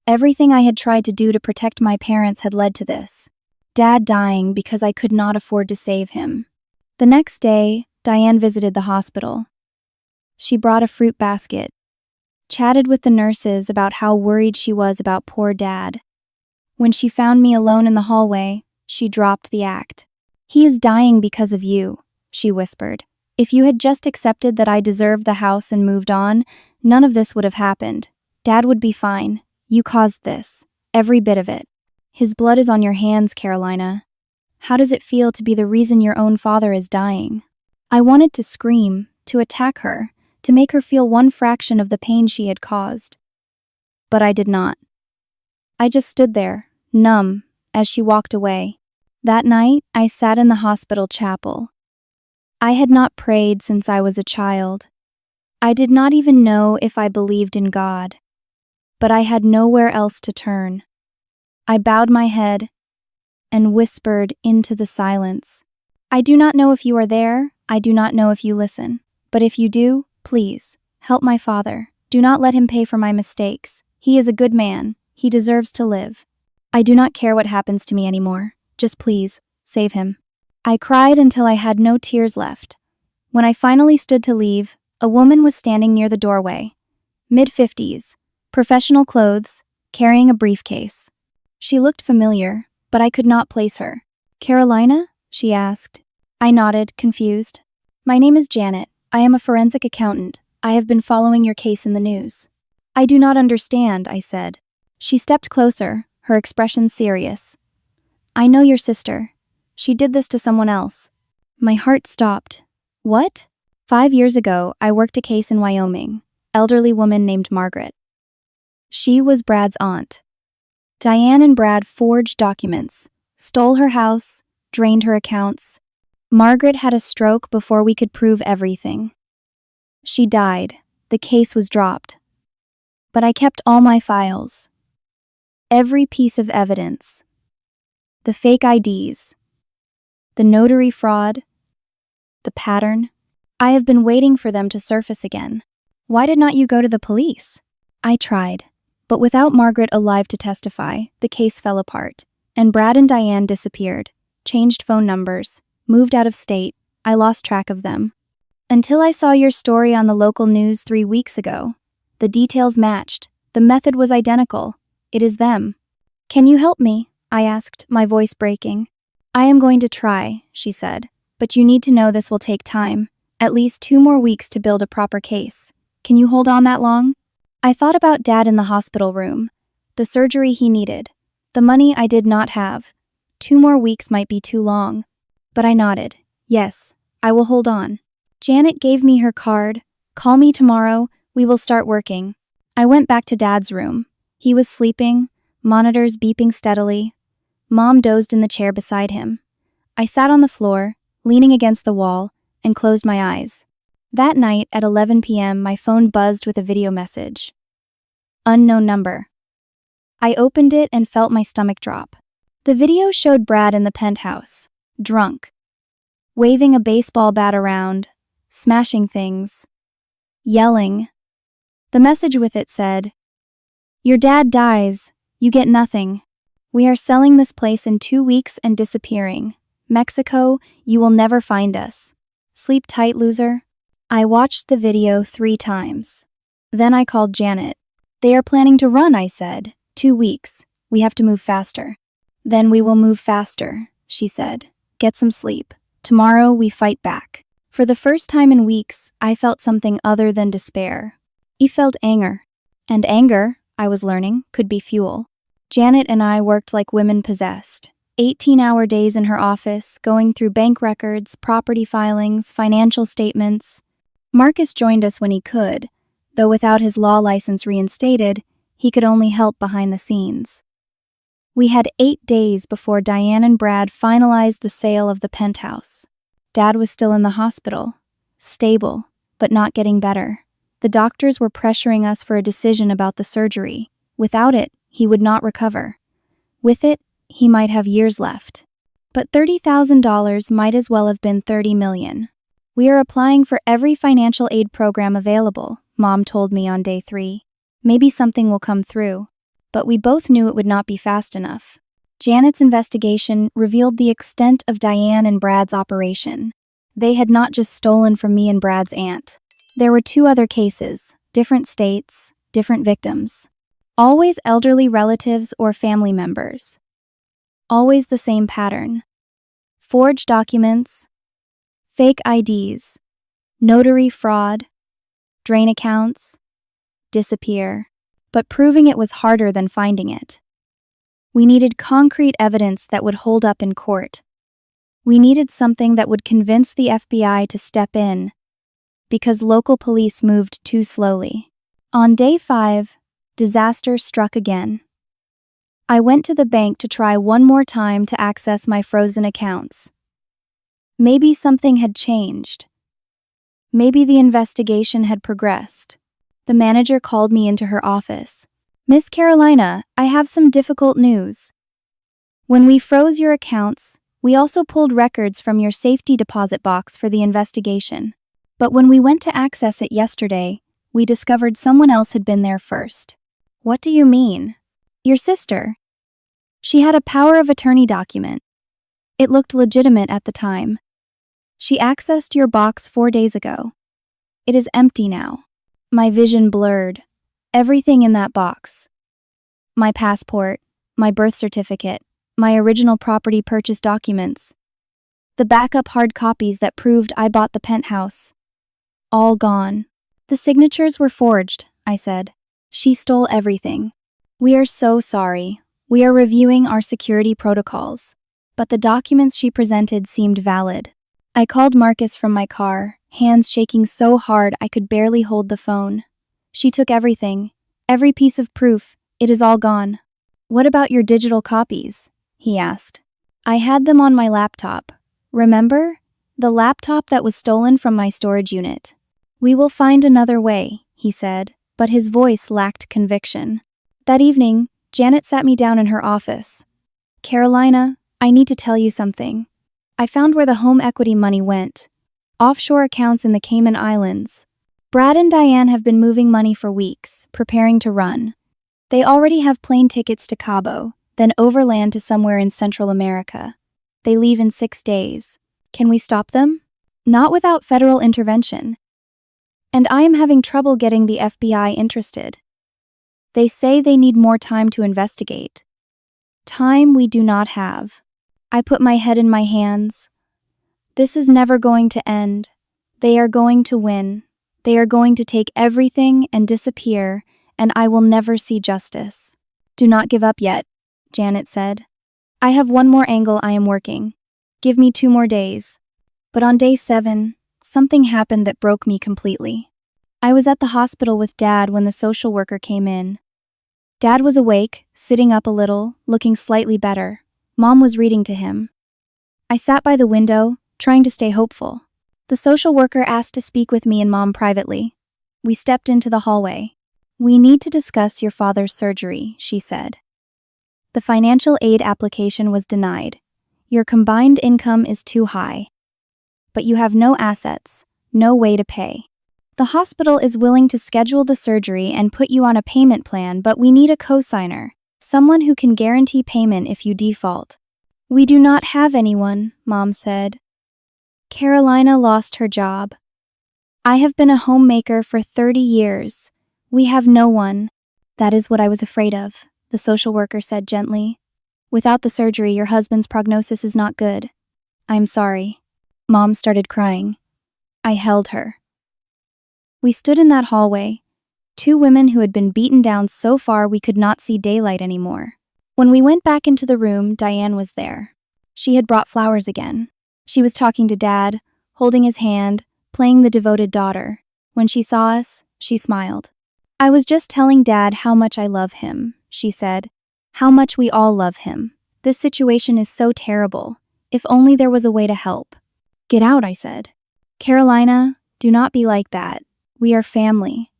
Speaker 1: Everything I had tried to do to protect my parents had led to this. Dad dying because I could not afford to save him. The next day, Diane visited the hospital. She brought a fruit basket, chatted with the nurses about how worried she was about poor Dad. When she found me alone in the hallway, she dropped the act. He is dying because of you, she whispered. If you had just accepted that I deserved the house and moved on, none of this would have happened. Dad would be fine. You caused this. Every bit of it. His blood is on your hands, Carolina. How does it feel to be the reason your own father is dying? I wanted to scream, to attack her, to make her feel one fraction of the pain she had caused. But I did not. I just stood there, numb, as she walked away. That night, I sat in the hospital chapel. I had not prayed since I was a child. I did not even know if I believed in God. But I had nowhere else to turn. I bowed my head and whispered into the silence. I do not know if you are there, I do not know if you listen. But if you do, please, help my father. Do not let him pay for my mistakes. He is a good man. He deserves to live. I do not care what happens to me anymore. Just please, save him. I cried until I had no tears left. When I finally stood to leave, a woman was standing near the doorway. Mid-50s, professional clothes, carrying a briefcase. She looked familiar, but I could not place her. Carolina? She asked. I nodded, confused. My name is Janet. I am a forensic accountant. I have been following your case in the news. I do not understand, I said. She stepped closer, her expression serious. I know your sister. She did this to someone else. My heart stopped. What? 5 years ago, I worked a case in Wyoming. Elderly woman named Margaret. She was Brad's aunt. Diane and Brad forged documents, stole her house, drained her accounts. Margaret had a stroke before we could prove everything. She died. The case was dropped. But I kept all my files. Every piece of evidence. The fake IDs. The notary fraud. The pattern. I have been waiting for them to surface again. Why did not you go to the police? I tried. But without Margaret alive to testify, the case fell apart, and Brad and Diane disappeared, changed phone numbers, moved out of state. I lost track of them. Until I saw your story on the local news 3 weeks ago. The details matched. The method was identical. It is them. Can you help me? I asked, my voice breaking. I am going to try, she said, but you need to know this will take time. At least 2 more weeks to build a proper case. Can you hold on that long? I thought about Dad in the hospital room, the surgery he needed, the money I did not have. 2 more weeks might be too long. But I nodded. Yes, I will hold on. Janet gave me her card. Call me tomorrow, we will start working. I went back to Dad's room. He was sleeping, monitors beeping steadily. Mom dozed in the chair beside him. I sat on the floor, leaning against the wall, and closed my eyes. That night at 11 p.m., my phone buzzed with a video message. Unknown number. I opened it and felt my stomach drop. The video showed Brad in the penthouse, drunk, waving a baseball bat around, smashing things, yelling. The message with it said, "Your dad dies, you get nothing. We are selling this place in 2 weeks and disappearing. Mexico, you will never find us. Sleep tight, loser." I watched the video 3 times. Then I called Janet. They are planning to run, I said. 2 weeks. We have to move faster. Then we will move faster, she said. Get some sleep. Tomorrow we fight back. For the first time in weeks, I felt something other than despair. I felt anger. And anger, I was learning, could be fuel. Janet and I worked like women possessed. 18-hour days in her office, going through bank records, property filings, financial statements. Marcus joined us when he could, though without his law license reinstated, he could only help behind the scenes. We had 8 days before Diane and Brad finalized the sale of the penthouse. Dad was still in the hospital, stable, but not getting better. The doctors were pressuring us for a decision about the surgery. Without it, he would not recover. With it, he might have years left. But $30,000 might as well have been $30 million. We are applying for every financial aid program available, Mom told me on day 3. Maybe something will come through. But we both knew it would not be fast enough. Janet's investigation revealed the extent of Diane and Brad's operation. They had not just stolen from me and Brad's aunt. There were 2 other cases, different states, different victims. Always elderly relatives or family members. Always the same pattern. Forged documents, fake IDs, notary fraud, drain accounts, disappear. But proving it was harder than finding it. We needed concrete evidence that would hold up in court. We needed something that would convince the FBI to step in, because local police moved too slowly. On day 5, disaster struck again. I went to the bank to try one more time to access my frozen accounts. Maybe something had changed. Maybe the investigation had progressed. The manager called me into her office. Miss Carolina, I have some difficult news. When we froze your accounts, we also pulled records from your safety deposit box for the investigation. But when we went to access it yesterday, we discovered someone else had been there first. What do you mean? Your sister. She had a power of attorney document. It looked legitimate at the time. She accessed your box 4 days ago. It is empty now. My vision blurred. Everything in that box. My passport, my birth certificate, my original property purchase documents. The backup hard copies that proved I bought the penthouse. All gone. The signatures were forged, I said. She stole everything. We are so sorry. We are reviewing our security protocols. But the documents she presented seemed valid. I called Marcus from my car, hands shaking so hard I could barely hold the phone. She took everything, every piece of proof. It is all gone. What about your digital copies? He asked. I had them on my laptop. Remember? The laptop that was stolen from my storage unit. We will find another way, he said, but his voice lacked conviction. That evening, Janet sat me down in her office. Carolina, I need to tell you something. I found where the home equity money went. Offshore accounts in the Cayman Islands. Brad and Diane have been moving money for weeks, preparing to run. They already have plane tickets to Cabo, then overland to somewhere in Central America. They leave in 6 days. Can we stop them? Not without federal intervention. And I am having trouble getting the FBI interested. They say they need more time to investigate. Time we do not have. I put my head in my hands. This is never going to end. They are going to win. They are going to take everything and disappear, and I will never see justice. Do not give up yet, Janet said. I have one more angle I am working. Give me 2 more days. But on day 7, something happened that broke me completely. I was at the hospital with Dad when the social worker came in. Dad was awake, sitting up a little, looking slightly better. Mom was reading to him. I sat by the window, trying to stay hopeful. The social worker asked to speak with me and Mom privately. We stepped into the hallway. We need to discuss your father's surgery, she said. The financial aid application was denied. Your combined income is too high. But you have no assets, no way to pay. The hospital is willing to schedule the surgery and put you on a payment plan, but we need a co-signer, someone who can guarantee payment if you default. We do not have anyone, Mom said. Carolina lost her job. I have been a homemaker for 30 years. We have no one. That is what I was afraid of, the social worker said gently. Without the surgery, your husband's prognosis is not good. I'm sorry. Mom started crying. I held her. We stood in that hallway, two women who had been beaten down so far we could not see daylight anymore. When we went back into the room, Diane was there. She had brought flowers again. She was talking to Dad, holding his hand, playing the devoted daughter. When she saw us, she smiled. I was just telling Dad how much I love him, she said. How much we all love him. This situation is so terrible. If only there was a way to help. Get out, I said. Carolina, do not be like that. We are family.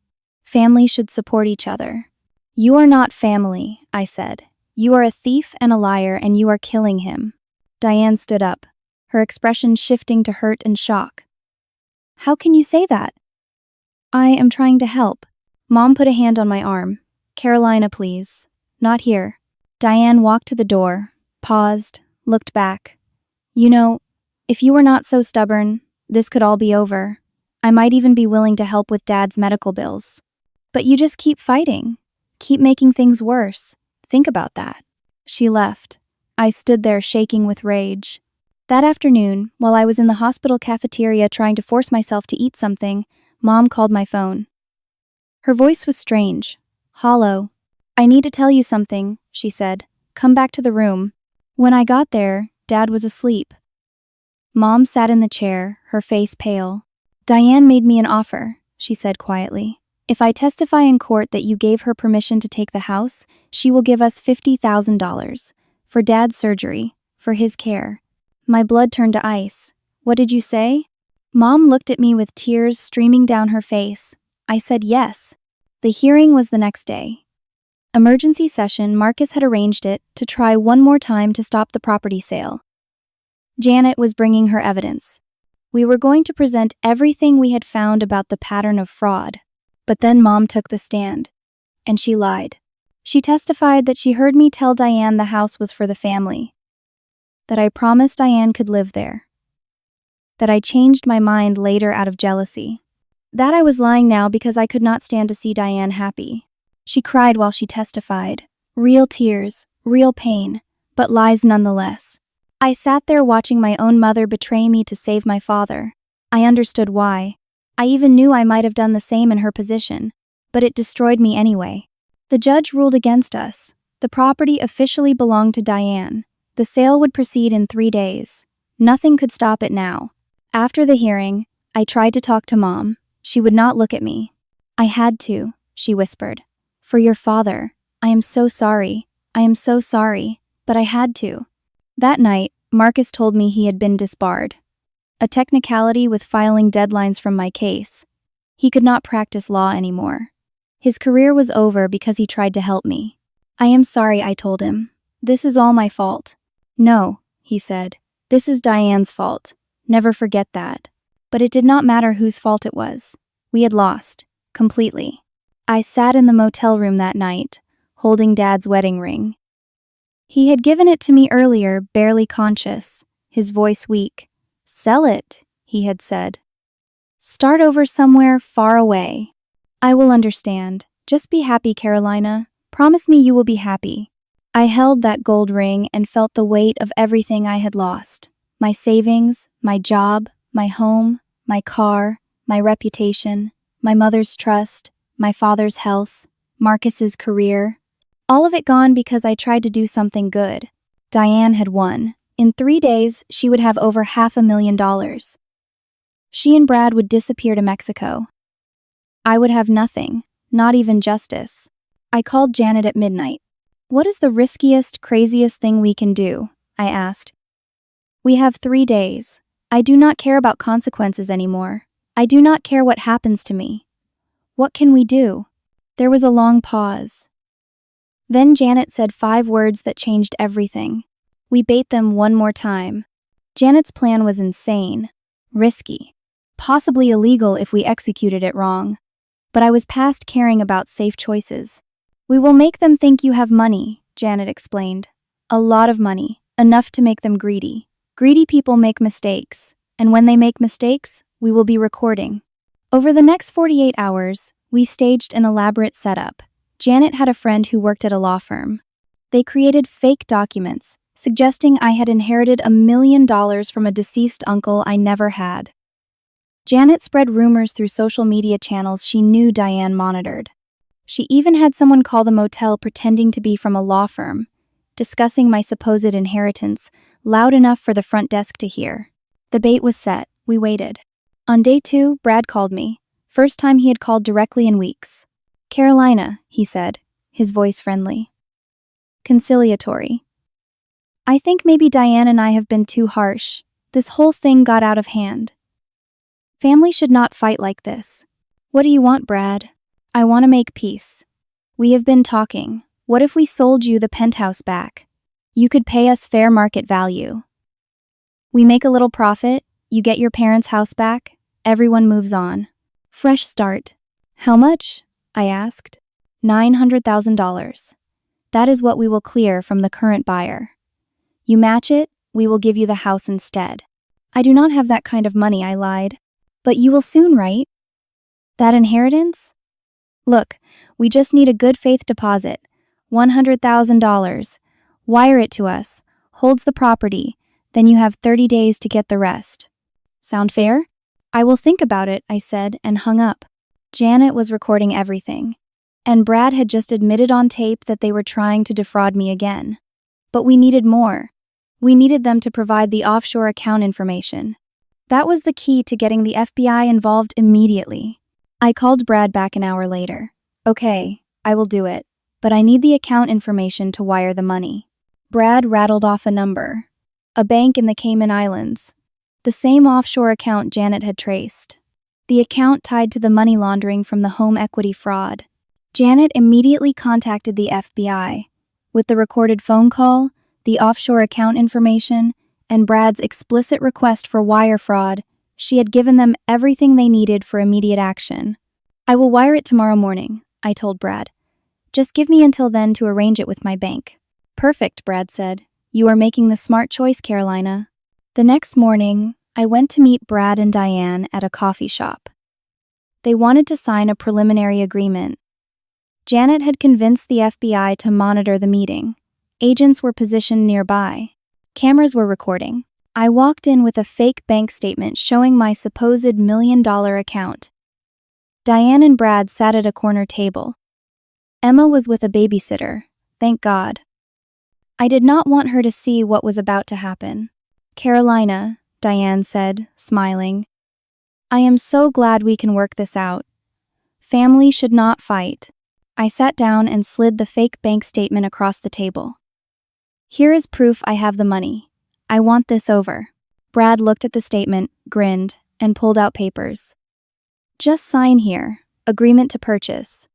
Speaker 1: Family should support each other. You are not family, I said. You are a thief and a liar, and you are killing him. Diane stood up, her expression shifting to hurt and shock. How can you say that? I am trying to help. Mom put a hand on my arm. Carolina, please. Not here. Diane walked to the door, paused, looked back. You know, if you were not so stubborn, this could all be over. I might even be willing to help with Dad's medical bills. But you just keep fighting. Keep making things worse. Think about that. She left. I stood there shaking with rage. That afternoon, while I was in the hospital cafeteria trying to force myself to eat something, Mom called my phone. Her voice was strange, hollow. I need to tell you something, she said. Come back to the room. When I got there, Dad was asleep. Mom sat in the chair, her face pale. Diane made me an offer, she said quietly. If I testify in court that you gave her permission to take the house, she will give us $50,000 for Dad's surgery, for his care. My blood turned to ice. What did you say? Mom looked at me with tears streaming down her face. I said yes. The hearing was the next day. Emergency session, Marcus had arranged it to try one more time to stop the property sale. Janet was bringing her evidence. We were going to present everything we had found about the pattern of fraud. But then Mom took the stand. And she lied. She testified that she heard me tell Diane the house was for the family. That I promised Diane could live there. That I changed my mind later out of jealousy. That I was lying now because I could not stand to see Diane happy. She cried while she testified. Real tears, real pain, but lies nonetheless. I sat there watching my own mother betray me to save my father. I understood why. I even knew I might have done the same in her position, but it destroyed me anyway. The judge ruled against us. The property officially belonged to Diane. The sale would proceed in 3 days. Nothing could stop it now. After the hearing, I tried to talk to Mom. She would not look at me. I had to, she whispered. For your father. I am so sorry. I am so sorry. But I had to. That night, Marcus told me he had been disbarred. A technicality with filing deadlines from my case. He could not practice law anymore. His career was over because he tried to help me. I am sorry, I told him. This is all my fault. No, he said. This is Diane's fault. Never forget that. But it did not matter whose fault it was. We had lost. Completely. I sat in the motel room that night, holding Dad's wedding ring. He had given it to me earlier, barely conscious, his voice weak. Sell it, he had said. Start over somewhere far away. I will understand. Just be happy, Carolina. Promise me you will be happy. I held that gold ring and felt the weight of everything I had lost. My savings, my job, my home, my car, my reputation, my mother's trust, my father's health, Marcus's career. All of it gone because I tried to do something good. Diane had won. In 3 days, she would have over $500,000. She and Brad would disappear to Mexico. I would have nothing, not even justice. I called Janet at midnight. What is the riskiest, craziest thing we can do? I asked. We have 3 days. I do not care about consequences anymore. I do not care what happens to me. What can we do? There was a long pause. Then Janet said 5 words that changed everything. We bait them one more time. Janet's plan was insane, risky, possibly illegal if we executed it wrong. But I was past caring about safe choices. We will make them think you have money, Janet explained. A lot of money, enough to make them greedy. Greedy people make mistakes, and when they make mistakes, we will be recording. Over the next 48 hours, we staged an elaborate setup. Janet had a friend who worked at a law firm. They created fake documents, suggesting I had inherited $1 million from a deceased uncle I never had. Janet spread rumors through social media channels she knew Diane monitored. She even had someone call the motel pretending to be from a law firm, discussing my supposed inheritance, loud enough for the front desk to hear. The bait was set. We waited. On day 2, Brad called me. First time he had called directly in weeks. "Carolina," he said, his voice friendly. Conciliatory. "I think maybe Diane and I have been too harsh. This whole thing got out of hand. Family should not fight like this." "What do you want, Brad?" "I want to make peace. We have been talking. What if we sold you the penthouse back? You could pay us fair market value. We make a little profit, you get your parents' house back, everyone moves on. Fresh start." "How much?" I asked. $900,000. That is what we will clear from the current buyer. You match it, we will give you the house instead." "I do not have that kind of money," I lied. "But you will soon, right? That inheritance?" "Look, we just need a good faith deposit, $100,000. Wire it to us, holds the property, then you have 30 days to get the rest. Sound fair?" "I will think about it," I said, and hung up. Janet was recording everything, and Brad had just admitted on tape that they were trying to defraud me again. But we needed more. We needed them to provide the offshore account information. That was the key to getting the FBI involved immediately. I called Brad back an hour later. "Okay, I will do it, but I need the account information to wire the money." Brad rattled off a number. A bank in the Cayman Islands. The same offshore account Janet had traced. The account tied to the money laundering from the home equity fraud. Janet immediately contacted the FBI. With the recorded phone call, the offshore account information, and Brad's explicit request for wire fraud, she had given them everything they needed for immediate action. "I will wire it tomorrow morning," I told Brad. "Just give me until then to arrange it with my bank." "Perfect," Brad said. "You are making the smart choice, Carolina." The next morning, I went to meet Brad and Diane at a coffee shop. They wanted to sign a preliminary agreement. Janet had convinced the FBI to monitor the meeting. Agents were positioned nearby. Cameras were recording. I walked in with a fake bank statement showing my supposed $1 million account. Diane and Brad sat at a corner table. Emma was with a babysitter, thank God. I did not want her to see what was about to happen. "Carolina," Diane said, smiling, "I am so glad we can work this out. Family should not fight." I sat down and slid the fake bank statement across the table. "Here is proof I have the money. I want this over." Brad looked at the statement, grinned, and pulled out papers. "Just sign here, agreement to purchase.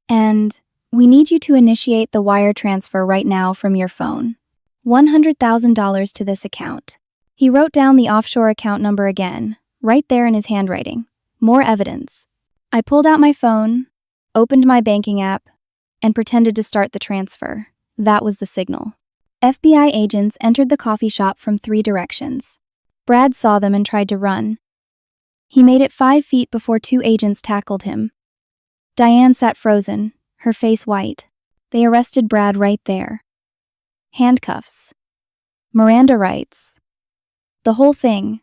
Speaker 1: And we need you to initiate the wire transfer right now from your phone. $100,000 to this account." He wrote down the offshore account number again, right there in his handwriting. More evidence. I pulled out my phone, opened my banking app, and pretended to start the transfer. That was the signal. FBI agents entered the coffee shop from 3 directions. Brad saw them and tried to run. He made it 5 feet before 2 agents tackled him. Diane sat frozen, her face white. They arrested Brad right there. Handcuffs. Miranda rights. The whole thing.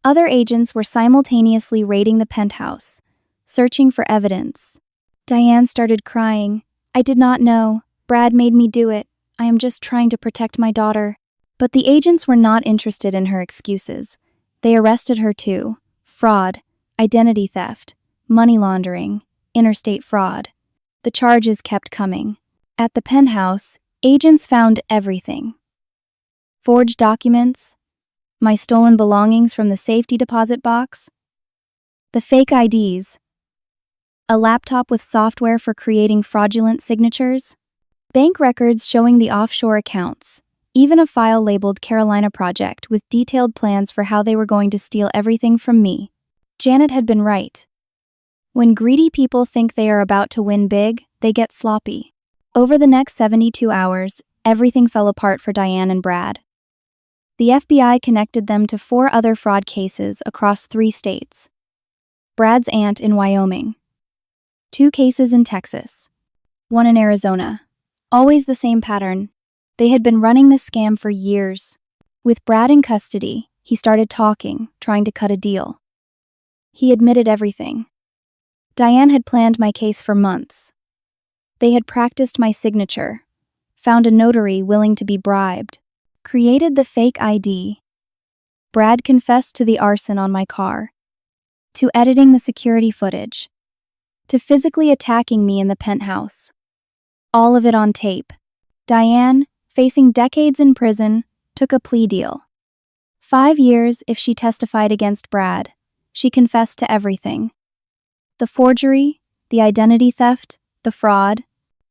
Speaker 1: Other agents were simultaneously raiding the penthouse, searching for evidence. Diane started crying. "I did not know. Brad made me do it. I am just trying to protect my daughter." But the agents were not interested in her excuses. They arrested her too. Fraud, identity theft, money laundering, interstate fraud. The charges kept coming. At the penthouse, agents found everything. Forged documents, my stolen belongings from the safety deposit box, the fake IDs, a laptop with software for creating fraudulent signatures, bank records showing the offshore accounts, even a file labeled Carolina Project with detailed plans for how they were going to steal everything from me. Janet had been right. When greedy people think they are about to win big, they get sloppy. Over the next 72 hours, everything fell apart for Diane and Brad. The FBI connected them to 4 other fraud cases across 3 states. Brad's aunt in Wyoming. 2 cases in Texas. 1 in Arizona. Always the same pattern. They had been running this scam for years. With Brad in custody, he started talking, trying to cut a deal. He admitted everything. Diane had planned my case for months. They had practiced my signature, found a notary willing to be bribed, created the fake ID. Brad confessed to the arson on my car, to editing the security footage, to physically attacking me in the penthouse. All of it on tape. Diane, facing decades in prison, took a plea deal. 5 years if she testified against Brad. She confessed to everything. The forgery, the identity theft, the fraud.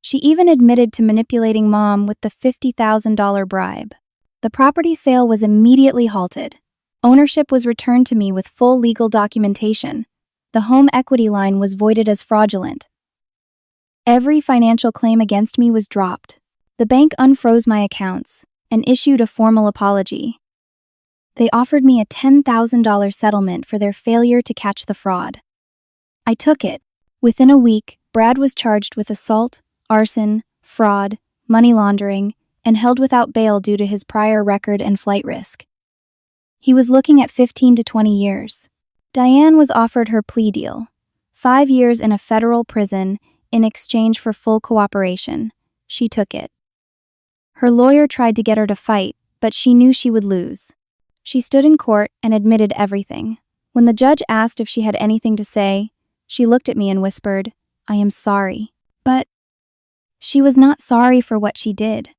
Speaker 1: She even admitted to manipulating Mom with the $50,000 bribe. The property sale was immediately halted. Ownership was returned to me with full legal documentation. The home equity line was voided as fraudulent. Every financial claim against me was dropped. The bank unfroze my accounts and issued a formal apology. They offered me a $10,000 settlement for their failure to catch the fraud. I took it. Within a week, Brad was charged with assault, arson, fraud, money laundering, and held without bail due to his prior record and flight risk. He was looking at 15 to 20 years. Diane was offered her plea deal, 5 years in a federal prison in exchange for full cooperation. She took it. Her lawyer tried to get her to fight, but she knew she would lose. She stood in court and admitted everything. When the judge asked if she had anything to say, she looked at me and whispered, "I am sorry." But she was not sorry for what she did.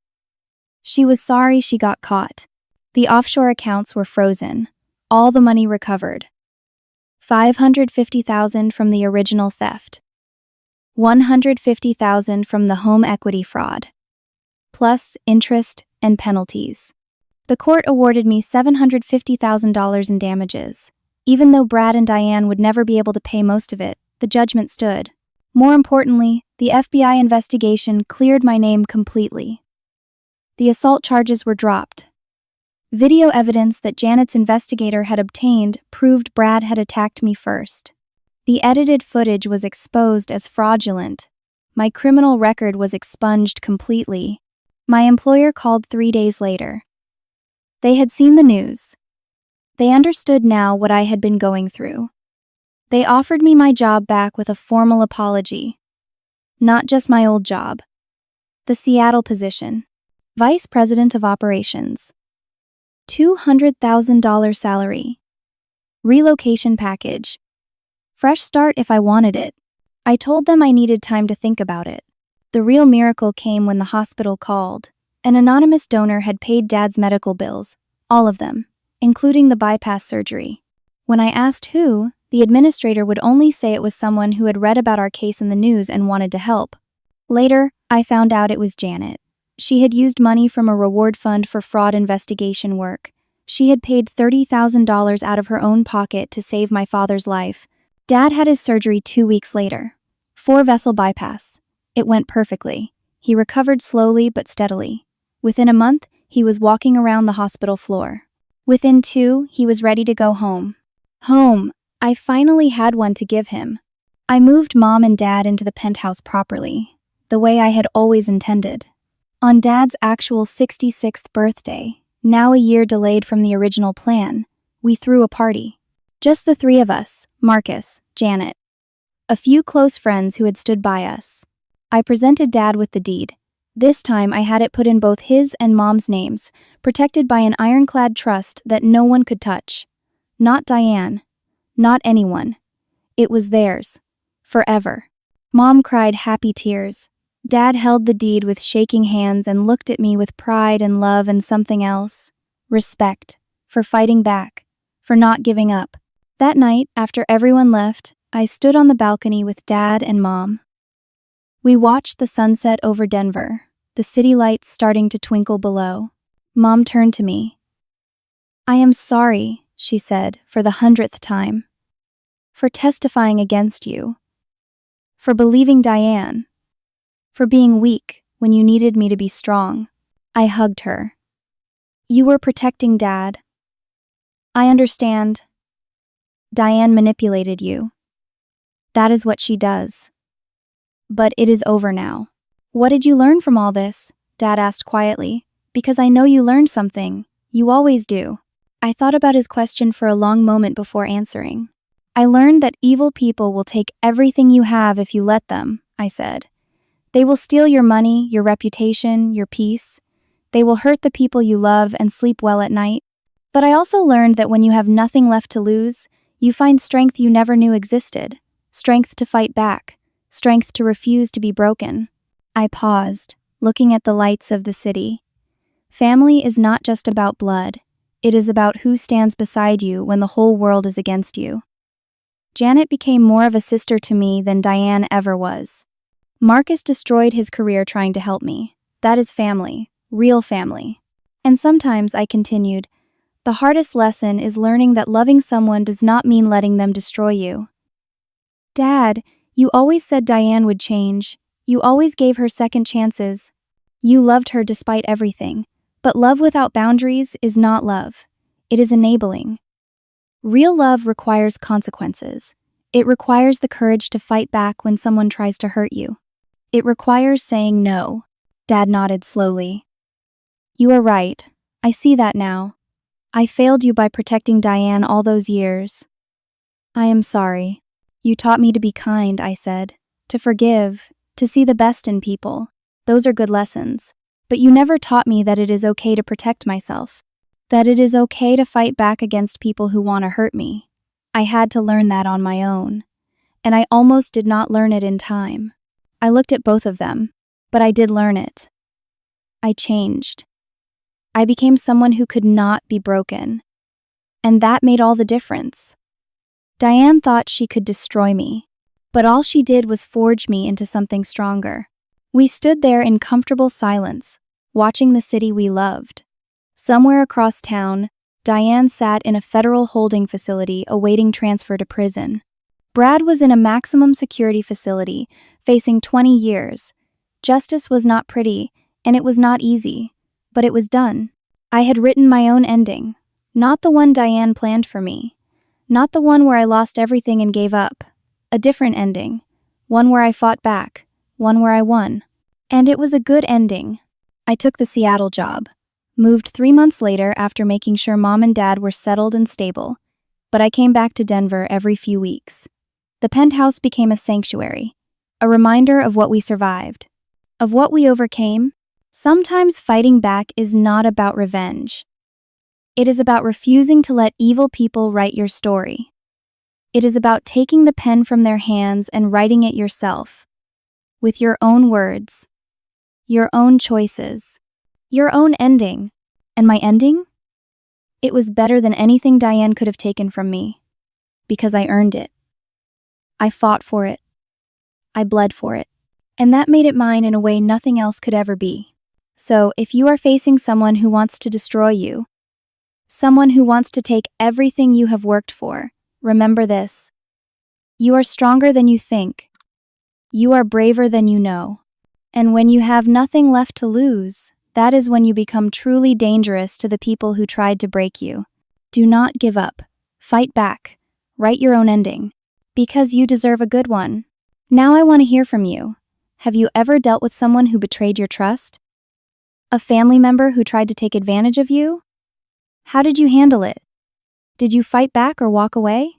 Speaker 1: She was sorry she got caught. The offshore accounts were frozen, all the money recovered. $550,000 from the original theft. $150,000 from the home equity fraud. Plus interest and penalties. The court awarded me $750,000 in damages. Even though Brad and Diane would never be able to pay most of it, the judgment stood. More importantly, the FBI investigation cleared my name completely. The assault charges were dropped. Video evidence that Janet's investigator had obtained proved Brad had attacked me first. The edited footage was exposed as fraudulent. My criminal record was expunged completely. My employer called 3 days later. They had seen the news. They understood now what I had been going through. They offered me my job back with a formal apology. Not just my old job. The Seattle position. Vice President of Operations. $200,000 salary. Relocation package. Fresh start if I wanted it. I told them I needed time to think about it. The real miracle came when the hospital called. An anonymous donor had paid Dad's medical bills, all of them, including the bypass surgery. When I asked who, the administrator would only say it was someone who had read about our case in the news and wanted to help. Later, I found out it was Janet. She had used money from a reward fund for fraud investigation work. She had paid $30,000 out of her own pocket to save my father's life. Dad had his surgery 2 weeks later. 4-vessel bypass. It went perfectly. He recovered slowly but steadily. Within a month, he was walking around the hospital floor. Within 2, he was ready to go home. Home. I finally had one to give him. I moved Mom and Dad into the penthouse properly, the way I had always intended. On Dad's actual 66th birthday, now a year delayed from the original plan, we threw a party. Just the 3 of us, Marcus, Janet. A few close friends who had stood by us. I presented Dad with the deed. This time I had it put in both his and Mom's names, protected by an ironclad trust that no one could touch. Not Diane. Not anyone. It was theirs. Forever. Mom cried happy tears. Dad held the deed with shaking hands and looked at me with pride and love and something else. Respect. For fighting back. For not giving up. That night, after everyone left, I stood on the balcony with Dad and Mom. We watched the sunset over Denver, the city lights starting to twinkle below. Mom turned to me. "I am sorry," she said, for the 100th time. "For testifying against you. For believing Diane. For being weak when you needed me to be strong." I hugged her. "You were protecting Dad. I understand. Diane manipulated you. That is what she does. But it is over now. "What did you learn from all this?" Dad asked quietly. "Because I know you learned something. You always do." I thought about his question for a long moment before answering. "I learned that evil people will take everything you have if you let them," I said. "They will steal your money, your reputation, your peace. They will hurt the people you love and sleep well at night. But I also learned that when you have nothing left to lose, you find strength you never knew existed. Strength to fight back. Strength to refuse to be broken." I paused, looking at the lights of the city. Family is not just about blood. It is about who stands beside you when the whole world is against you. Janet became more of a sister to me than Diane ever was. Marcus destroyed his career trying to help me. That is family, real family. And sometimes, I continued, the hardest lesson is learning that loving someone does not mean letting them destroy you. "Dad, you always said Diane would change. You always gave her second chances. You loved her despite everything. But love without boundaries is not love. It is enabling. Real love requires consequences. It requires the courage to fight back when someone tries to hurt you. It requires saying no." Dad nodded slowly. "You are right. I see that now. I failed you by protecting Diane all those years. I am sorry. You taught me to be kind," I said, "to forgive, to see the best in people. Those are good lessons. But you never taught me that it is okay to protect myself, that it is okay to fight back against people who want to hurt me. I had to learn that on my own, and I almost did not learn it in time. I looked at both of them, but I did learn it. I changed. I became someone who could not be broken, and that made all the difference. Diane thought she could destroy me, but all she did was forge me into something stronger. We stood there in comfortable silence, watching the city we loved. Somewhere across town, Diane sat in a federal holding facility awaiting transfer to prison. Brad was in a maximum security facility, facing 20 years. Justice was not pretty, and it was not easy, but it was done. I had written my own ending, not the one Diane planned for me, not the one where I lost everything and gave up. A different ending, one where I fought back, one where I won. And it was a good ending. I took the Seattle job, moved 3 months later after making sure Mom and Dad were settled and stable, but I came back to Denver every few weeks. The penthouse became a sanctuary, a reminder of what we survived, of what we overcame. Sometimes fighting back is not about revenge. It is about refusing to let evil people write your story. It is about taking the pen from their hands and writing it yourself, with your own words, your own choices, your own ending. And my ending? It was better than anything Diane could have taken from me, because I earned it. I fought for it. I bled for it. And that made it mine in a way nothing else could ever be. So, if you are facing someone who wants to destroy you, someone who wants to take everything you have worked for, remember this. You are stronger than you think. You are braver than you know. And when you have nothing left to lose, that is when you become truly dangerous to the people who tried to break you. Do not give up. Fight back. Write your own ending. Because you deserve a good one. Now I want to hear from you. Have you ever dealt with someone who betrayed your trust? A family member who tried to take advantage of you? How did you handle it? Did you fight back or walk away?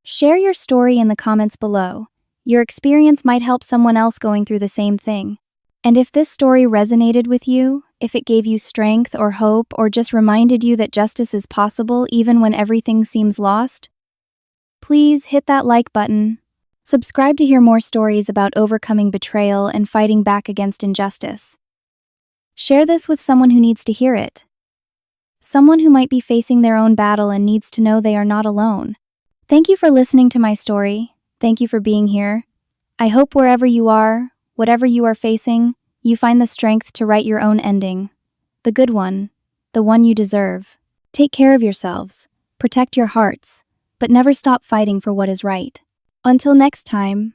Speaker 1: Share your story in the comments below. Your experience might help someone else going through the same thing. And if this story resonated with you, if it gave you strength or hope or just reminded you that justice is possible even when everything seems lost, please hit that like button. Subscribe to hear more stories about overcoming betrayal and fighting back against injustice. Share this with someone who needs to hear it. Someone who might be facing their own battle and needs to know they are not alone. Thank you for listening to my story. Thank you for being here. I hope wherever you are, whatever you are facing, you find the strength to write your own ending. The good one, the one you deserve. Take care of yourselves, protect your hearts, but never stop fighting for what is right. Until next time,